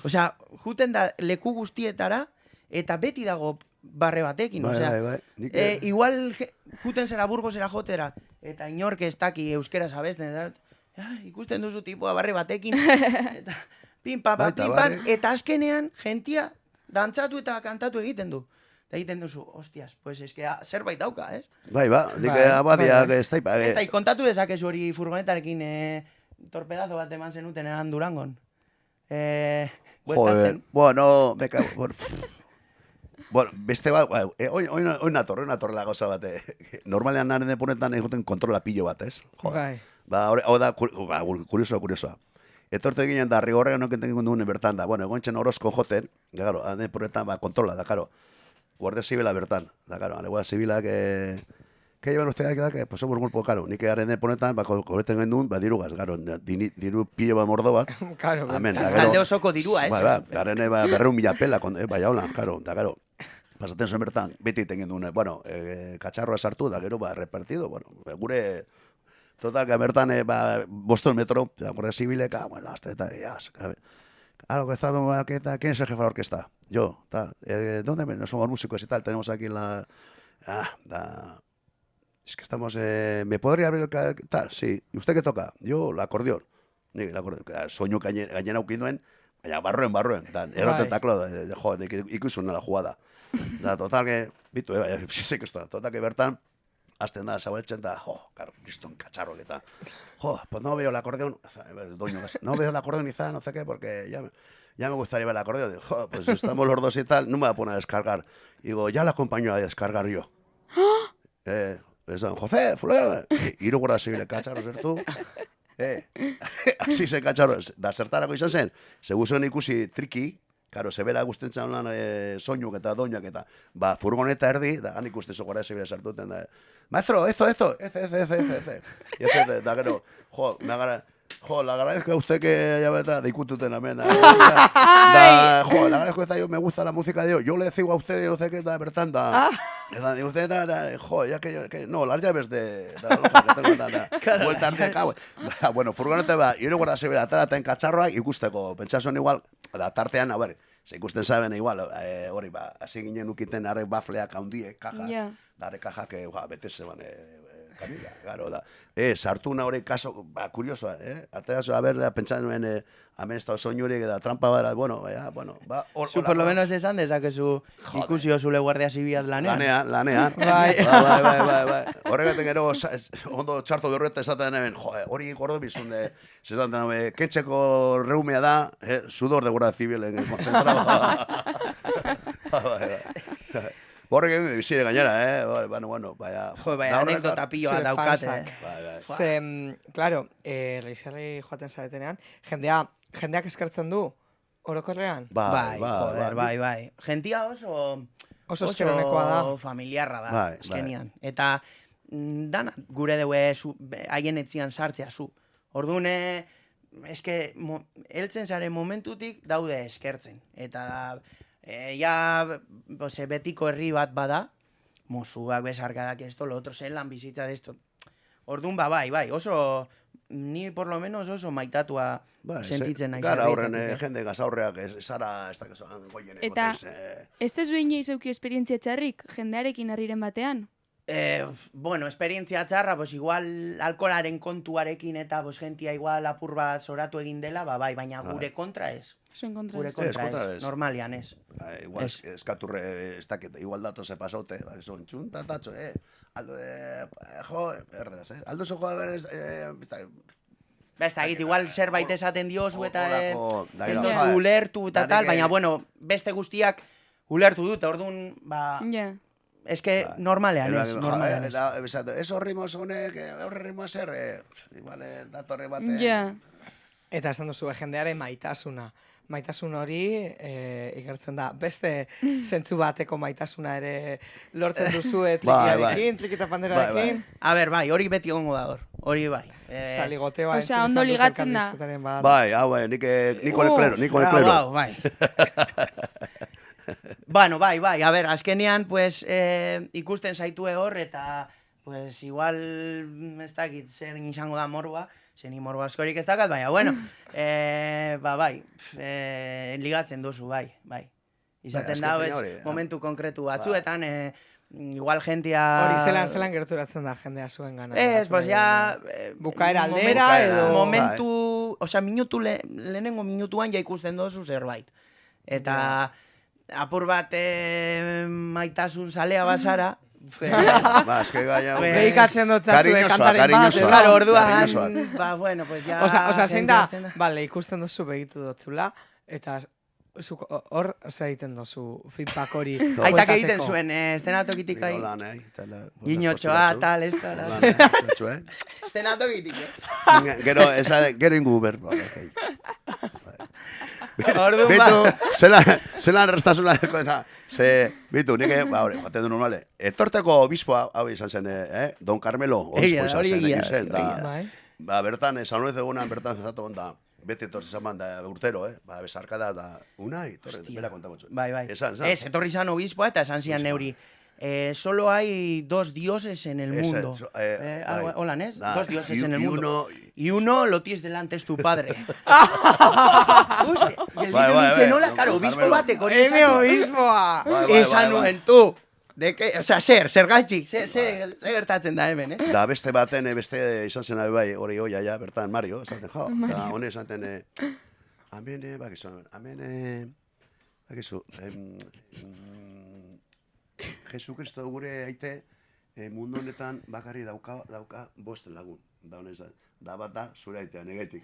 Speaker 3: Osea, juten da leku guztietara, eta beti dago barre batekin, osea. Igual juten zera Burgosera jotera, eta inork ez daki euskera abesten, ikusten duzu tipua barre batekin, eta pin-pam, eta azkenean jentia dantzatu eta kantatu egiten du. Eta egiten duzu, hostias, pues eske zerbait dauka, ez?
Speaker 4: Nik abadiak ez daipa.
Speaker 3: Eta kontatu dezakezu hori furgonetarekin torpedazo bat eman zenuten eran Durangon.
Speaker 4: Joder, bueno, beka... Bueno, beste bat, oin natorrela gauza bat. Normalean naren depunetan egoten kontrola pillo bat, ez?
Speaker 1: Bai.
Speaker 4: Hau da, kuriosoa. Etorte ginen da, rigorrean okenten duen bertan da. Bueno, egointzen orozko joten, gero, depunetan kontrola, da, karo. Guardia Zibila bertan, da, karo. Guardia Zibilak, que llevan ustedes que pues somos un grupo, karo. Nik egaren depunetan, koreten gendun, dirugaz, karo. Diru pillo bat mordo bat.
Speaker 1: Karo,
Speaker 3: alde osoko dirua, ez?
Speaker 4: Garen, 200.000 pela, bai, hola, karo, da, karo. Pasaten zuen bertan, beti iten gendun, bueno, katxarroa sartu, da, gero, repartido, bueno, gure... Total, que bertan, 5 metro, Guardia Zibileka, bueno, hasta algo que estábamos aquí, ¿quién es el jefe de la orquesta? Yo, tal. ¿Dónde no somos músicos y tal? Tenemos aquí la... Es que estamos... ¿Me podría abrir el... tal? Sí. ¿Y usted qué toca? Yo, el acordeón. Soñu gainera ukinduen, baina barroen. Eroten taklo, joder, ikusun la jugada. Da, total, que... Bitu, total, que bertan... azten da, zabaltzen da, kriston katxarrok eta, pues no veo el acordeón, doño, no veo el acordeón quizá, no sé qué, porque ya me gustaría ver el acordeón. Digo, pues estamos los dos y tal, no me voy a poner a descargar. Digo, ya la acompaño a descargar yo. José, fulano, hiru gora zibile katxarro zertu. Hasi zen katxarro, da zertarako izan zen, seguzuen ikusi triki, karo, zebera guztentzan lan soinuk eta doinak eta, furgoneta erdi, da han ikuste zogora zebera sartuten da, maestro, esto, y da gero, le agradezco a usted que haya venido de Icututen, amén. Le agradezco que me gusta la música de Dios. Yo le digo a usted, no sé qué, bertan, y usted, ya que no, las llaves de la loja que tengo, vueltas de cabo. Bueno, furgonete va, y luego se ve la en cacharroak, ikusteko, pentsasun igual, da tartean, a ver, se ikusten saben igual, hori, hasi ginen ukiten arrek bafleak handiek, kaja, dare kaja, que, bete zeban, Camila, claro, da. Sartu una hori kaso, kuriosoa, Aterazo, a ver, pentsan nuen, hemen ez da soinurik eta trampa bada, bueno,
Speaker 3: Zu, por lo menos esan dezakezu ikusi zule guardia zibiat lanean.
Speaker 4: Lanean. Bai. Horregatik gero, ondo txarto berrueta esaten hemen, hori gordo bizun, zezaten, ketxeko reumea da, sudor de guardia zibilen konzentrado. Borrek egin bizire gainera, bueno, baya...
Speaker 3: Baya, anekdota pilloa daukate.
Speaker 1: Claro, Reizerri joaten zaretenean, jendeak eskertzen du, orokorrean?
Speaker 3: Bai. Gentia
Speaker 1: oso eskeronekoa da.
Speaker 3: Familiarra da, eskenian. Eta dana gure deue haien etzian sartzea zu. Orduan, eske, heltzen zaren momentutik daude eskertzen. Eta... betiko herri bat bada, musuak, besarkadak, esto, lo otro, zelan bizitza de esto. Orduan, bai, oso, ni por lo menos oso maitatua sentitzen nahi.
Speaker 4: Gara horren, jende gazaurreak, zara, ez dakezoan goien egotez.
Speaker 2: Eta, ez tezu inoiz euki esperientzia txarrik, jendearekin harriren batean?
Speaker 3: Bueno, esperientzia txarra, pues igual alkolaren kontuarekin eta pues gentia igual apur bat zoratu egin dela, bai, baina gure kontra ez.
Speaker 2: Zuen kontra
Speaker 3: Gure kontra ez, normalian ez.
Speaker 4: Igual eskaturre, ez dakit, igual dato ze pasaute, son txuntatatxo, aldo, erderaz, aldo zo joa berez,
Speaker 3: ez dakit, igual zerbait esaten diozu eta ez dut ulertu eta tal, baina, bueno, beste guztiak ulertu dut, orduan, es que normalean ez, normalean ez.
Speaker 4: Eso rimos honek, horre rimos zer, igual datorre bate.
Speaker 1: Eta esan duzu, jendearen maitasuna. Maitasun hori ikertzen da. Beste zentzu bateko maitasuna ere lortzen duzu trikiarekin, trikita panderarekin.
Speaker 3: A ber, bai, hori beti gongo da hor. Hori bai.
Speaker 1: Osa, ligote bai.
Speaker 2: Osa, ondo ligatzen da.
Speaker 4: Bai, hau, niko el klero.
Speaker 3: Bai. Bueno, bai, a ber, azkenean, pues, ikusten zaitue hor, eta, pues, igual, ez dakit, zer izango da morboa, zeni morbo askorik ez dakat, baina, bueno, bai, ligatzen duzu, bai. Izaten da, momentu konkretu batzuetan, igual jentia...
Speaker 1: Hori zelan gerturatzen da jendea zuen gana.
Speaker 3: Pues ya...
Speaker 1: Bukaera aldera edo...
Speaker 3: Momentu, osea, lehenengo minutuan ja ikusten duzu zerbait. Eta... apur bat maitasun zalea bazara.
Speaker 4: Eske gaia...
Speaker 1: Behikatzen dut zazue kantaren bat.
Speaker 3: Claro, orduan... bueno, pues ya...
Speaker 1: Osa, zein da, ikusten duzu begitu dutzula, eta hor egiten duzu feedback hori.
Speaker 3: Aitak egiten zuen, estenatokitik ahi. Guinotxoa, tal, ez da. Estenatokitik,
Speaker 4: Gero ingu ber.
Speaker 3: Bitu,
Speaker 4: zelan restasuna bitu, nike, joaten du normale. Etorteko obispoa, hau izan zen, Don Carmelo, obispo izan zen. Bertan, San Luis egunan, bertan zezatu gonda, beti etorri izan da urtero, besarkada da, unai, bera kontamotxo.
Speaker 3: Bai. Ez, etorri izan obispoa eta esan zian neuri. Solo hay 2 dioses en el mundo. Hola, ¿nes? 2 dioses en el mundo. Y uno lo tienes delante, es tu padre. Y el niño dice, no, claro, obispo bate con esa.
Speaker 1: Eme obispoa!
Speaker 3: Esa nuen, tú. De que, o sea, zer gaitxik, zer gertatzen da hemen, eh?
Speaker 4: Da beste baten, beste izan zen bai, hori oia ja, bertan, Mario, esaten, da hone esaten, amene, bakizu, Jesucristo gure aite, mundu honetan bakarri dauka 5 lagun. Da bat da, zure aitea, negaitik.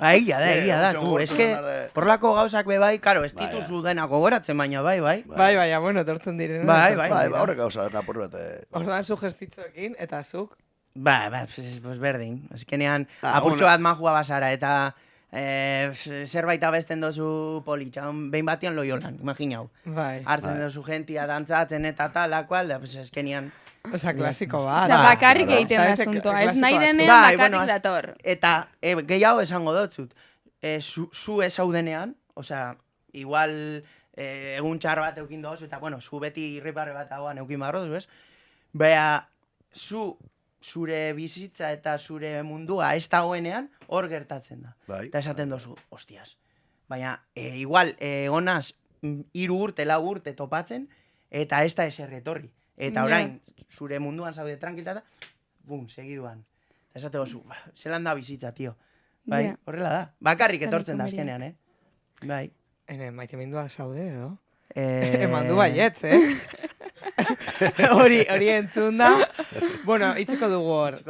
Speaker 3: Egia da, tu, eske, horlako gauzak bai, karo, ez
Speaker 4: Bai,
Speaker 3: dituzu denak gogoratzen, baina bai.
Speaker 1: Bai, bueno, etortzen diren.
Speaker 3: Bai.
Speaker 4: Horrek gauza, kapur bat.
Speaker 1: Orduan sugestitzuekin, eta zuk.
Speaker 3: Pues berdin. Azkenean, apurtxo bat majua basara, eta zerbait abesten dozu politxan, behin batian loiolan, imaginau.
Speaker 1: Bai.
Speaker 3: Hartzen dozu gentia dantzatzen eta talakoal, da, pues azkenean...
Speaker 1: Osa, klasiko bat.
Speaker 2: Osea, bakarrik egiten da
Speaker 1: Sabes que
Speaker 2: asuntoa, ez
Speaker 1: klasiko
Speaker 2: nahi
Speaker 1: bat.
Speaker 2: denean
Speaker 3: Bai,
Speaker 2: bakarrik
Speaker 3: bueno,
Speaker 2: dator.
Speaker 3: Eta gehiago esango dotzut, zu ez zaudenean, osea, igual egun txar bat eukin dozu, eta bueno, zu beti irriparre bat hauan eukin barro duzu, ez? Bea, zure bizitza eta zure mundua ez dagoenean hor gertatzen da.
Speaker 4: Bai.
Speaker 3: Eta esaten dozu, hostias. Baina, igual, egonaz 3 urte, 4 urte topatzen, eta ez da eser etorri. Eta orain, zure munduan zaude tranquiltata, bum, segiduan. Eta esate dozu, zelan da bizitza, tio. Bai, horrela da. Bakarrik etortzen da azkenean, Bai.
Speaker 1: Maite mindua zaude, edo?
Speaker 3: Eman
Speaker 1: du baietz, Hori entzun da. Bueno, itziko dugu hor.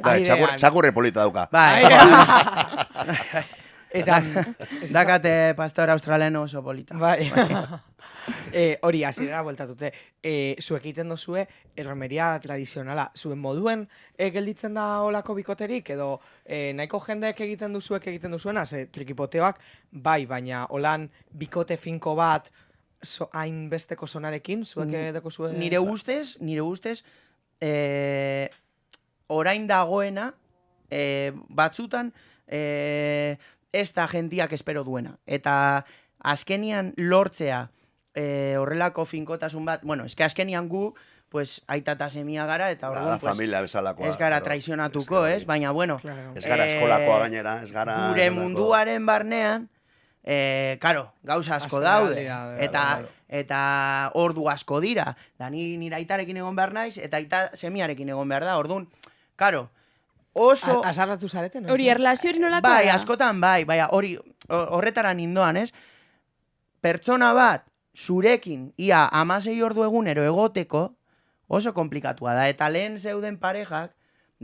Speaker 4: Bai, txakurre polita dauka.
Speaker 3: Bai.
Speaker 1: Eta,
Speaker 3: dakate pastor australiano oso polita.
Speaker 1: bai. Hori, hasierara bueltatute. Zuek egiten dozue, erromeria tradizionala, zuen moduen gelditzen da olako bikoterik, edo nahiko jendeek egiten duzuena, ze trikipoteoak, bai, baina holan bikote finko bat, hain besteko sonarekin, zuek edeko zuen...
Speaker 3: Nire ustez, orain dagoena, batzutan, ez da jentiak espero duena. Eta azkenian lortzea, horrelako finkotasun bat, bueno, eske azkenian gu, pues, aita eta semia gara, eta orduan, pues,
Speaker 4: familia bezalakoa.
Speaker 3: ez gara traizionatuko, ez? Baina, bueno,
Speaker 4: Ez gara eskolakoa gainera, ez gara...
Speaker 3: gure munduaren barnean, karo, gauza asko daude, eta ordu asko dira, da nire aitarekin egon behar naiz, eta aita semiarekin egon behar da, orduan, karo, oso...
Speaker 1: Asarratu zareten?
Speaker 2: Hori, erlazio hori nolako
Speaker 3: Bai,
Speaker 2: da?
Speaker 3: askotan bai, horretara nindoan, ez? Pertsona bat, zurekin, ia 16 ordu egunero egoteko, oso komplikatua da, eta lehen zeuden parejak,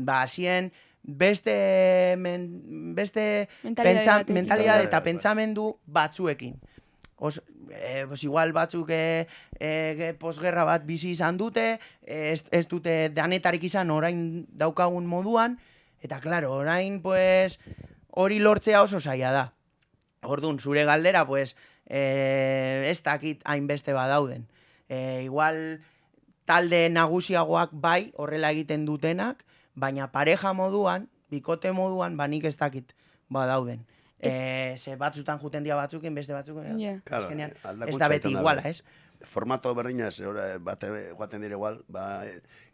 Speaker 3: hasien beste mentalidade eta pentsamendu batzuekin. Pues igual batzuk posgerra bat bizi izan dute, ez dute danetarik izan orain daukagun moduan, eta claro, orain pues hori lortzea oso zaila da. Orduan, zure galdera, pues, ez dakit hainbeste badauden. Igual talde nagusiagoak bai horrela egiten dutenak, baina pareja moduan, bikote moduan, nik ez dakit badauden. Ze batzutan juten dia batzukin, beste batzukin,
Speaker 4: Claro,
Speaker 3: ez da beti iguala, ez?
Speaker 4: Formato berdina ez, bate joaten dire igual,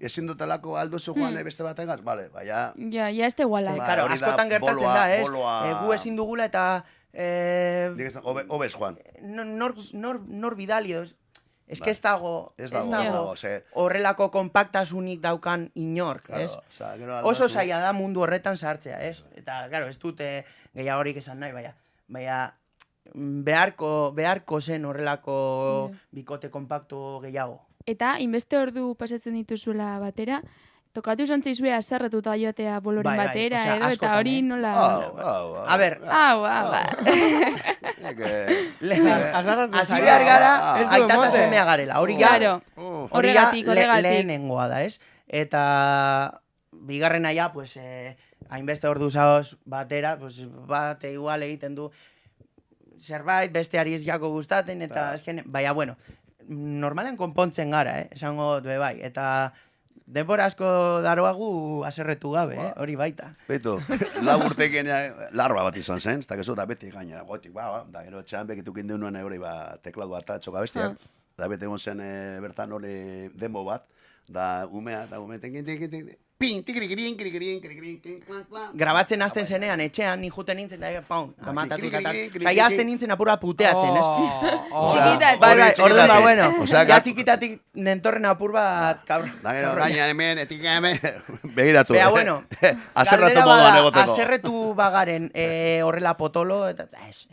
Speaker 4: ezin dutelako alduzu joan beste bategaz, bale, baina...
Speaker 2: Ja, ez da iguala.
Speaker 3: Claro, askotan gertatzen da, ez? Gu ezin dugula eta...
Speaker 4: Obez, Juan.
Speaker 3: Nor bidali edo. Ez que ez dago
Speaker 4: ze...
Speaker 3: horrelako kompaktasunik daukan inork, ez? Oso zaila da mundu horretan sartzea, ez? Eta, claro, ez dute gehiagorik esan nahi, baina beharko zen horrelako bikote kompaktu gehiago.
Speaker 2: Eta, inbeste ordu pasatzen dituzuela batera, tokatu izan zaizue azarratuta joatea boloren batera,
Speaker 3: osea,
Speaker 2: edo, eta hori nola...
Speaker 3: A ber... Hasi behar gara, aitata semea garela. Hori lehenengoa da, ez? Eta bigarrena ja, pues, hainbeste ordu zaoz batera, pues, bate igual egiten du zerbait, besteari ez jako gustaten, eta esken, baina, bueno, normalen konpontzen gara, esango dut bai, eta denbora asko daroagu aserretu gabe, hori baita.
Speaker 4: Beto, urtekin larba bat izan zen, eta gezo da beti gainera, gotik, da gero etxean bekitukin deunuen hori tekladu bat txoka bestiak, da beti egon zen bertan hori demo bat, da umea, da ume, pin, tikirikirin, kirikirin, kirikirin, klan, klan.
Speaker 3: Grabatzen hasten zenean, etxean, ni juten nintzen, da, paun, amatatu eta tal.
Speaker 4: kiri, kiri,
Speaker 3: Osa, ja hasten nintzen apura puteatzen, ez?
Speaker 2: Txikitatik.
Speaker 3: Bai, bai,
Speaker 4: Hori
Speaker 3: orduan, ba,
Speaker 4: txikitatik.
Speaker 3: bueno,
Speaker 4: Osea,
Speaker 3: ja txikitatik nentorren apur bat, cabrón.
Speaker 4: Da gero, gaina hemen, etika hemen, begiratu.
Speaker 3: Bea, bueno,
Speaker 4: Aserratu
Speaker 3: galdera
Speaker 4: moduan
Speaker 3: bada,
Speaker 4: egoteko.
Speaker 3: Aserretu bagaren horrela potolo, eta ez.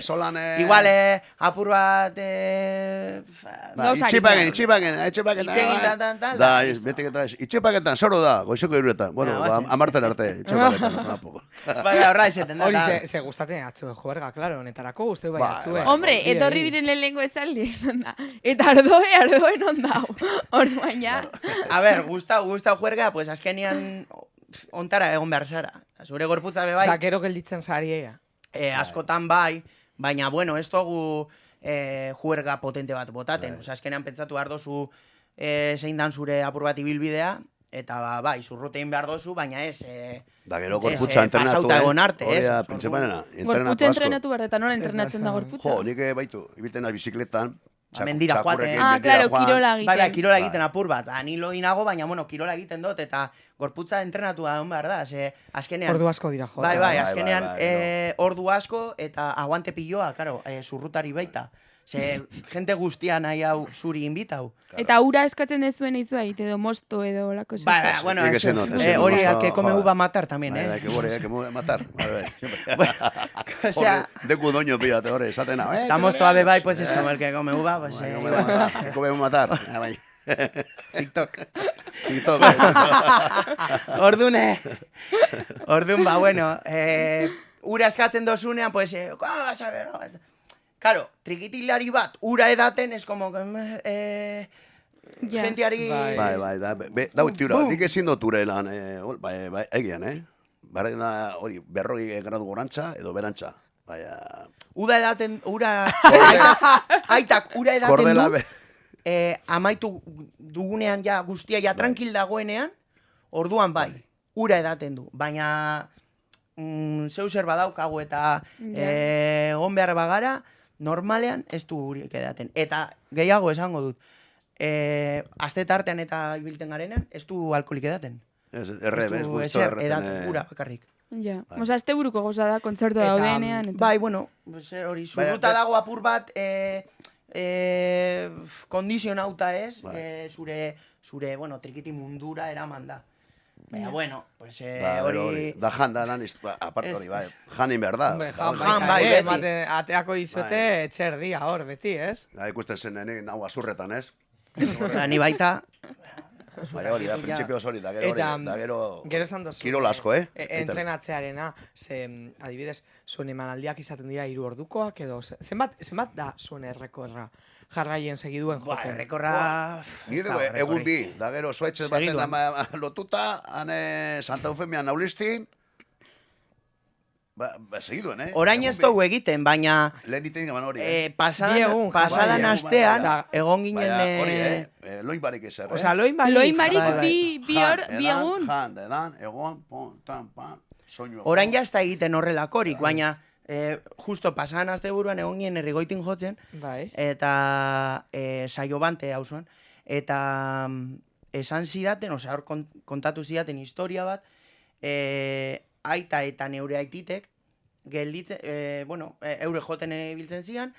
Speaker 4: Solan...
Speaker 3: Igual, apur bat,
Speaker 2: Gauzarik.
Speaker 4: Itxipaken.
Speaker 3: Hitz egin tal.
Speaker 4: Da, betik eta ez. Itxipaketan, zoro da, goizeko iruetan. Bueno,
Speaker 3: bazen.
Speaker 4: amarten arte, itxipaketan.
Speaker 3: Bai, horra izaten da.
Speaker 1: Hori
Speaker 3: eta-
Speaker 1: se gustatzen atzue juerga, claro, honetarako uste bai
Speaker 4: Bai,
Speaker 1: atzue.
Speaker 4: bai.
Speaker 2: Hombre,
Speaker 1: Bi,
Speaker 2: etorri
Speaker 1: bi.
Speaker 2: diren lehenengo esaldi izan da. Eta ardoen ondau. Orduan ja.
Speaker 3: A ber, gustau juerga, pues azkenean ontara egon behar zara. Zure gorputza be bai,
Speaker 1: Osa, gero gelditzen zariea.
Speaker 3: askotan bai, baina bueno, ez dugu juerga potente bat botaten. Osa, azkenean pentsatu behar dozu zein dan zure apur bat ibilbidea, eta bai, zurrutein behar dozu, baina ez...
Speaker 4: Da gero
Speaker 3: Ez,
Speaker 4: gorputza entrenatu,
Speaker 3: pasauta egon arte,
Speaker 4: Hori
Speaker 3: ez?
Speaker 4: da,
Speaker 3: Orduan.
Speaker 4: printzipalena,
Speaker 2: Gorputza
Speaker 4: asko.
Speaker 2: entrenatu behar, eta nola entrenatzen da gorputza?
Speaker 4: Jo, nik baitu, ibilten naiz bizikletan,
Speaker 3: Mendira
Speaker 4: txakurrekin
Speaker 3: joaten.
Speaker 4: mendira
Speaker 2: Claro,
Speaker 4: joan.
Speaker 2: kirola egiten.
Speaker 3: Bai, kirola
Speaker 4: Bai.
Speaker 3: egiten apur bat. Ni lo inago, baina, bueno, kirola egiten dut, eta gorputza entrenatu egon behar da. Ze, azkenean...
Speaker 1: Ordu asko dira jota.
Speaker 3: Bai,
Speaker 4: bai,
Speaker 3: azkenean
Speaker 4: bai,
Speaker 3: ordu asko eta aguante pilloa, karo, zurrutari baita. Ze, jente guztia nahi hau zuri inbitau.
Speaker 2: Eta ura eskatzen dezuen izu egite, edo mosto edo lako
Speaker 3: Bai,
Speaker 2: zezaz.
Speaker 3: bueno,
Speaker 4: Nik
Speaker 3: eso,
Speaker 4: ezin dut, ezin dut,
Speaker 3: hori
Speaker 4: mosto,
Speaker 3: al que come
Speaker 4: joder.
Speaker 3: uva matar también,
Speaker 4: Bai, que bore, que me matar. Bai, bai, siempre.
Speaker 3: Osea,
Speaker 4: Deku doño píate, hori, esaten hau.
Speaker 3: estamos todavía bai, pues es como el que come uva, pues...
Speaker 4: Bai, come matar. Ah, bai.
Speaker 3: TikTok.
Speaker 4: TikTok.
Speaker 3: Ordun, ba, bueno, ura eskatzen dozunean, pues, a saber, claro, trikitilari bat, ura edaten, es como,
Speaker 2: Ja.
Speaker 3: genteari...
Speaker 4: Bai, da, dau tiura, nik ezin dut ure lan, bai, egian, Bara da, hori, 40 gradu gorantza edo berantza. Baina...
Speaker 3: Ura, aitak ura edaten
Speaker 4: Kordela,
Speaker 3: du, amaitu dugunean ja guztia ja tranquil dagoenean, orduan bai, ura edaten du. Baina zeu zer badaukagu eta egon behar bagara, normalean ez du urik edaten. Eta gehiago esango dut, aste tartean eta ibilten garenean, ez du alkoholik edaten.
Speaker 4: Erre, bez,
Speaker 3: Ez du
Speaker 4: guztu
Speaker 3: ezer
Speaker 4: erreten.
Speaker 3: edaten, ura bakarrik.
Speaker 2: Ja. Osa, este buruko gauza da, kontzertu daudenean. Eta...
Speaker 3: Bai, bueno, hori, zurruta dago apur bat, kondizionauta ez,
Speaker 4: Bai.
Speaker 3: zure, bueno, trikiti mundura eraman da. Baina, bueno, pues
Speaker 4: Hori,
Speaker 3: hori...
Speaker 4: da jan da, aparte hori, bai, janin behar da.
Speaker 1: Hombre,
Speaker 3: jan
Speaker 1: jan
Speaker 3: bai,
Speaker 1: bai,
Speaker 3: beti.
Speaker 1: ateako dizote etxer dia hor, beti, ez?
Speaker 4: Da, ikusten zen nau azurretan, ez?
Speaker 3: Ni baita,
Speaker 4: Baina hori, da, printzipioz hori, da gero hori,
Speaker 1: Eta,
Speaker 4: da gero...
Speaker 1: Gero esan dozu.
Speaker 4: Kirol asko,
Speaker 1: Entrenatzearena, adibidez, zuen emanaldiak izaten dira 3 ordukoak edo, zenbat da zuen errekorra jargaien segiduen
Speaker 3: ba,
Speaker 1: joten?
Speaker 3: errekorra...
Speaker 4: Ni dugu, egun bi, da gero suetxez baten
Speaker 3: Segiduan.
Speaker 4: lotuta, hane Santa Eufemia naulistin, segiduen,
Speaker 3: Orain ez dugu egiten, baina
Speaker 4: Lehen iten gaman hori,
Speaker 1: Bi
Speaker 3: pasadan
Speaker 1: egun,
Speaker 3: pasadan
Speaker 4: bai,
Speaker 3: astean
Speaker 4: bai,
Speaker 3: egon ginen...
Speaker 4: Baina hori, loin barik ezer,
Speaker 1: Osa, loin barik.
Speaker 2: Loin barik
Speaker 1: bai.
Speaker 2: bi egun.
Speaker 4: Jan, edan, egon, pon, tan, pan, soinu.
Speaker 3: Orain ja ez da egiten horrelakorik, baina justo pasadan asteburuan egon ginen errigoitin jotzen,
Speaker 1: Bai.
Speaker 3: eta saio bante hauzuan, eta esan zidaten, osea, hor kontatu zidaten historia bat, aita eta neure aititek, gelditzen, bueno, eure joten ibiltzen zian,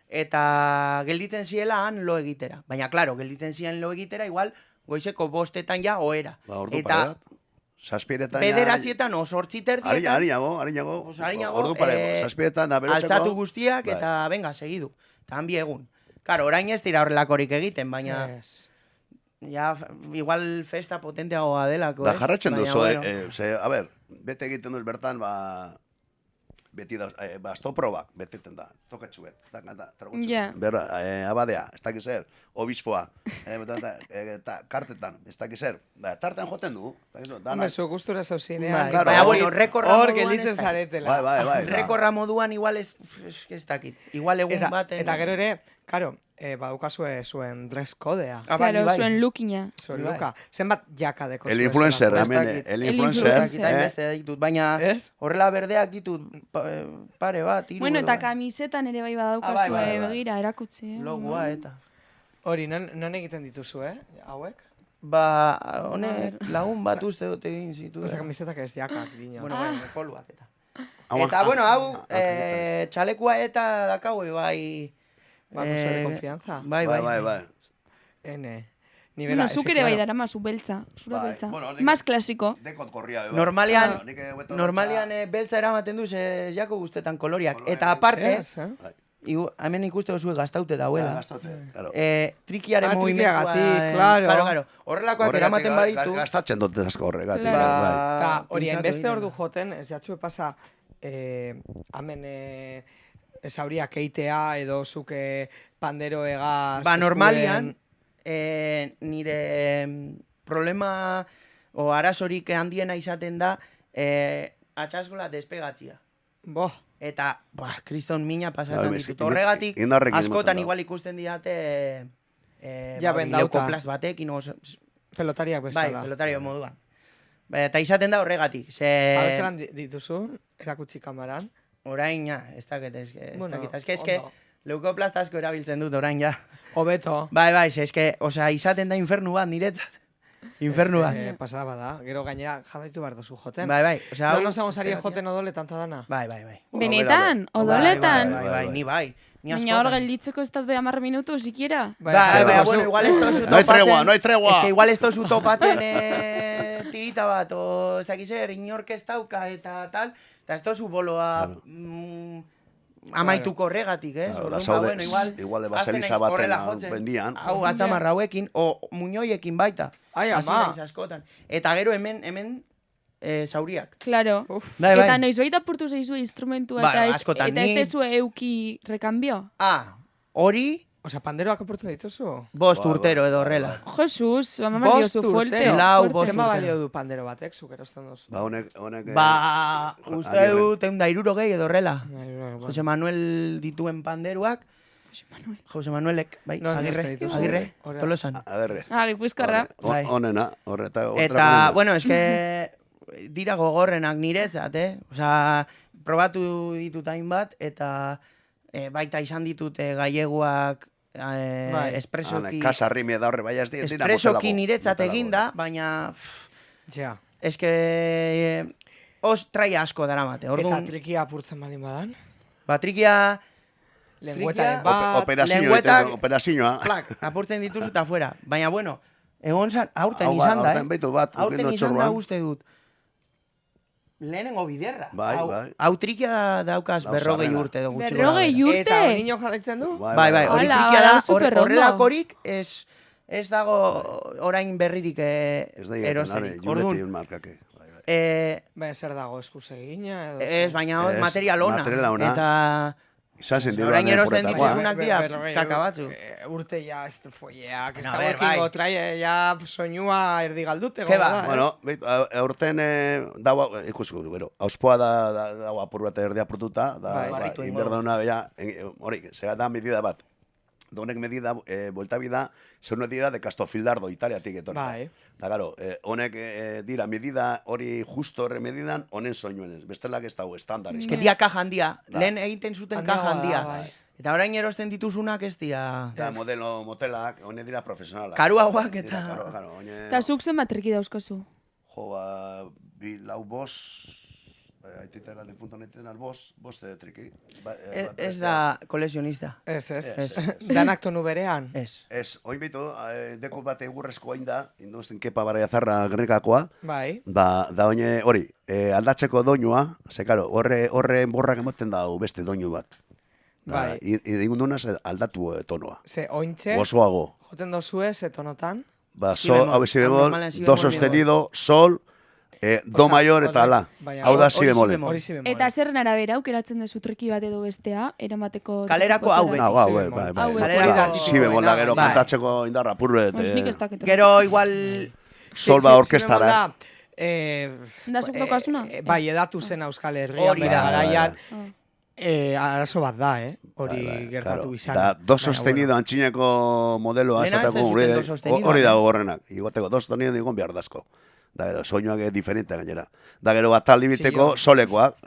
Speaker 3: eta gelditzen ziela han lo egitera. Baina, klaro, gelditzen zian lo egitera, igual, goizeko 5etan ja oera.
Speaker 4: Ba, ordu
Speaker 3: Eta
Speaker 4: pare bat. Zazpiretan...
Speaker 3: bederatzietan o 8 terdietan,
Speaker 4: Arinago,
Speaker 3: Arinago,
Speaker 4: ordu pare, zazpiretan da berotzeko.
Speaker 3: altzatu guztiak,
Speaker 4: Bai.
Speaker 3: eta venga, segidu. Eta han bi egun. Karo, orain ez dira horrelakorik egiten, baina...
Speaker 1: Ez.
Speaker 3: Ja, igual festa potenteagoa delako,
Speaker 4: Da,
Speaker 3: ez?
Speaker 4: jarratzen
Speaker 3: Baina,
Speaker 4: duzu,
Speaker 3: bueno.
Speaker 4: ze, a ber, bete egiten duz bertan, beti da, astoprobak beteten da, tokatxu bet, eta tragutxu.
Speaker 2: Ja.
Speaker 4: Berra, abadea, ez dakiz zer, obispoa, eta kartetan, ez dakiz zer, da, tartean joten du,
Speaker 1: Hombre, zu gustura zauzinean.
Speaker 3: Bai,
Speaker 4: Claro,
Speaker 3: baina,
Speaker 4: hori-
Speaker 3: bueno, rekorra
Speaker 1: Hor
Speaker 3: moduan
Speaker 1: gelditzen
Speaker 3: ez dakit.
Speaker 1: zaretela.
Speaker 4: Bai, da.
Speaker 3: Rekorra moduan igual ez dakit. Igual egun baten...
Speaker 1: Eta gero ere, karo, badaukazue zuen dress kodea.
Speaker 3: Ah, bai,
Speaker 2: Claro,
Speaker 3: bai.
Speaker 2: zuen lookina.
Speaker 1: Zuen
Speaker 3: Bai.
Speaker 1: luka. Zenbat jaka deko
Speaker 4: El
Speaker 1: zuen
Speaker 4: influencer,
Speaker 1: zelako?
Speaker 4: hemen,
Speaker 3: dakit.
Speaker 4: el
Speaker 2: El
Speaker 4: influencer,
Speaker 2: influencer.
Speaker 3: Hainbeste ditut, baina
Speaker 1: Ez?
Speaker 3: horrela berdeak ditut pare bat, hiru
Speaker 2: Bueno,
Speaker 3: edo
Speaker 2: eta
Speaker 3: bai.
Speaker 2: kamisetan ere bai
Speaker 3: Ah, bai,
Speaker 2: badaukazue
Speaker 3: bai, bai.
Speaker 2: begira, erakutsi.
Speaker 3: Logua eta...
Speaker 1: Hori, non egiten dituzu, hauek?
Speaker 3: Ba, honek lagun bat uste dut egin zituen.
Speaker 1: Osa, kamisetak ez jakak, dino.
Speaker 3: Bueno, poluak eta.
Speaker 4: Hau,
Speaker 3: Eta, bueno, hau,
Speaker 4: Angelitas.
Speaker 3: txalekua eta dakau, bai...
Speaker 1: Ba, muso de confianza.
Speaker 3: Bai.
Speaker 1: Ene.
Speaker 2: Bueno, zuk ere bai dara mazu beltza, zure
Speaker 4: Bai,
Speaker 2: beltza.
Speaker 4: bueno,
Speaker 2: Más klasiko.
Speaker 4: Dekot korria.
Speaker 3: Normalian beltza eramaten du, ze jako guztetan koloriak. Eta aparte, hemen ikuste duzue gaztaute dauela. Trikiaren
Speaker 1: trikiagatik, claro.
Speaker 3: Horrelakoak eramaten baditu.
Speaker 4: Gastatzen dut asko horregatik.
Speaker 1: Eta hori, hainbeste ordu joten, ez jatxue pasa, hemen esauriak eitea edo zuke pandero egaz...
Speaker 3: Ba, normalian, nire problema o arazorik handiena izaten da atxaskola despegatzia.
Speaker 1: Bo.
Speaker 3: Eta, kriston mina pasatzen ditut. Horregatik, askotan igual ikusten diate leukoplas batekin,
Speaker 1: pelotariak bezala.
Speaker 3: Bai, pelotario moduan. Eta izaten da horregatik.
Speaker 1: Abezelan dituzu, erakutsi kamaran.
Speaker 3: Orain, ez dakit, eske, leukoplast asko erabiltzen dut, orain, ja.
Speaker 1: Hobeto.
Speaker 3: Bai, izaten da infernu bat, niretzat. Infernu bat.
Speaker 1: Pasada bada, gero gainera jadaitu behar dozu joten.
Speaker 3: Bai.
Speaker 1: No nos vamos ari joten odoletan ta dana.
Speaker 3: Bai.
Speaker 2: Benetan, odoletan.
Speaker 3: Bai, ni bai.
Speaker 2: Baina hor gelditzeko ez daude 10 minutu, siquiera.
Speaker 3: Bai, bueno, igual esto es
Speaker 4: No hay tregua, no hay tregua.
Speaker 3: Es que igual esto es utopatzen tirita bat, o ez dakiz inork ez dauka eta tal, eta esto es boloa amaituko horregatik, ez?
Speaker 4: Igual Baselisa baten bendian.
Speaker 3: Hau, atzamarra hauekin, o muñoiekin baita.
Speaker 1: Ai, ama.
Speaker 3: Eta gero hemen zauriak.
Speaker 2: Claro. Eta noiz baita apurtu zeizu instrumentua eta ez dezu euki rekambio?
Speaker 3: Hori...
Speaker 1: Osa, panderoak apurtzen dituzu?
Speaker 3: 5 urtero edo horrela.
Speaker 2: Jesus, ama balio zu fuerte.
Speaker 1: Zema balio du pandero batek, zuk erosten dozu?
Speaker 4: Ba, honek...
Speaker 3: Ba, uste dut, 160 gehi edo horrela. Jose Manuel dituen panderuak. Jose Manuelek, bai, Agirre, Tolosan.
Speaker 2: Gipuzkoarra.
Speaker 4: Honena, horreta.
Speaker 3: Eta, bueno, eske dira gogorrenak niretzat, Osa, probatu ditut hainbat, eta baita izan ditut galleguak espresoki...
Speaker 4: Kasarrime da horre, baina ez dira.
Speaker 3: Espresoki niretzat eginda, baina...
Speaker 1: Ja.
Speaker 3: Eske... traia asko daramate.
Speaker 1: Eta trikia apurtzen badin badan?
Speaker 3: Ba, trikia...
Speaker 1: Lenguetaren bat...
Speaker 4: Operazioa.
Speaker 3: Plak, apurtzen dituzu eta fuera. Baina, bueno, egon zan, aurten izan da, Aurten izan da uste dut. Lehenengo biderra.
Speaker 4: Bai.
Speaker 3: Hau trikia daukaz 40 urte edo gutxi.
Speaker 2: 40 urte?
Speaker 1: Eta niño jarraitzen du?
Speaker 3: Bai, hori trikia da, horrelakorik ez dago orain berririk erosterik.
Speaker 4: Orduan, markake.
Speaker 1: Baina zer dago, eskuz egina?
Speaker 3: Ez, baina material ona. Eta...
Speaker 4: Orain
Speaker 3: erosten dituzunak dira kaka batzu.
Speaker 1: Urte ya, ez folleak, ez dago ekingo traia, ya soinua erdi galdute.
Speaker 4: Bueno, aurten dago, ikusko, auspoa dago apur bat erdi apurtuta, inberdona, hori, zega da medida bat. Honek medida, vuelta bida, zeune dira de Castofildardo, Italiatik etorri. Da, garo, honek dira medida hori justo horre medidan, honen soinuenez. Bestelak ez dago, estandar.
Speaker 3: Ez que dia kaja handia, lehen egiten zuten kaja handia. Eta orain erosten dituzunak ez dira...
Speaker 4: Eta modelo motelak, honek dira profesionalak.
Speaker 3: Karuagoak eta...
Speaker 2: Eta zuk zen matriki dauzkazu?
Speaker 4: Jo, lau bos... Aitita galde punto neten albos, boste triki.
Speaker 3: Ez da kolesionista.
Speaker 1: Ez. Danak tonu berean?
Speaker 4: Ez, oin behitu, deku bat egurrezko hain da, induzten kepa bara jazarra gerrikakoa.
Speaker 1: Bai.
Speaker 4: Da oine, hori, aldatzeko doinua, ze karo, horre borrak emoten da beste doinu bat.
Speaker 1: Bai.
Speaker 4: Idingunduna aldatu tonoa.
Speaker 1: Ze, ointxe,
Speaker 4: gozoago.
Speaker 1: joten dozue, ze tonotan?
Speaker 4: Ba, sol, hau si bemol, do sostenido, sol, do mayor eta ala. Hau da si bemole.
Speaker 2: Eta zerren arabera, aukeratzen dezu triki bat edo bestea, eramateko...
Speaker 3: Kalerako hau beti.
Speaker 4: Bai. Si bemol da, gero kantatzeko indarra purbet.
Speaker 3: Gero igual...
Speaker 4: Sol ba orkestara.
Speaker 2: Da zuk dokazuna?
Speaker 1: Bai, edatu zen Euskal Herrian, bera garaian. Arazo bat da, hori gertatu izan.
Speaker 4: Da, do sostenido antxineko modeloa, hori dago gorrenak. Igoteko, do sostenido nigon behar dazko. Da, gero, soinuak diferente gainera. Da, gero, bat talibiteko solekoak,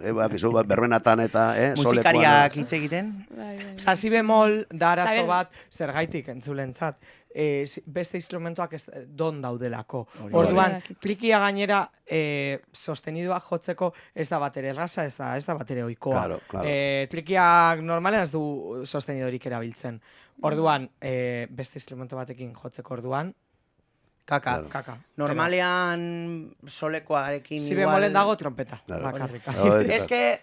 Speaker 4: berbenatan eta solekoak.
Speaker 3: Musikariak hitz egiten.
Speaker 1: Sasi bemol da arazo bat zergaitik entzulentzat. beste instrumentuak don daudelako.
Speaker 3: Hori
Speaker 1: Orduan,
Speaker 2: da.
Speaker 1: trikia gainera sosteniduak jotzeko ez da batere erraza, ez da batere ohikoa.
Speaker 4: Claro, claro.
Speaker 1: Trikiak normalean ez du sostenidorik erabiltzen. Orduan, beste instrumento batekin jotzeko orduan,
Speaker 3: Kaka.
Speaker 4: Claro.
Speaker 1: kaka.
Speaker 3: Normalean solekoarekin
Speaker 1: Si
Speaker 3: igual...
Speaker 1: bemolen dago trompeta.
Speaker 4: Claro.
Speaker 1: Bakarrik.
Speaker 3: Es que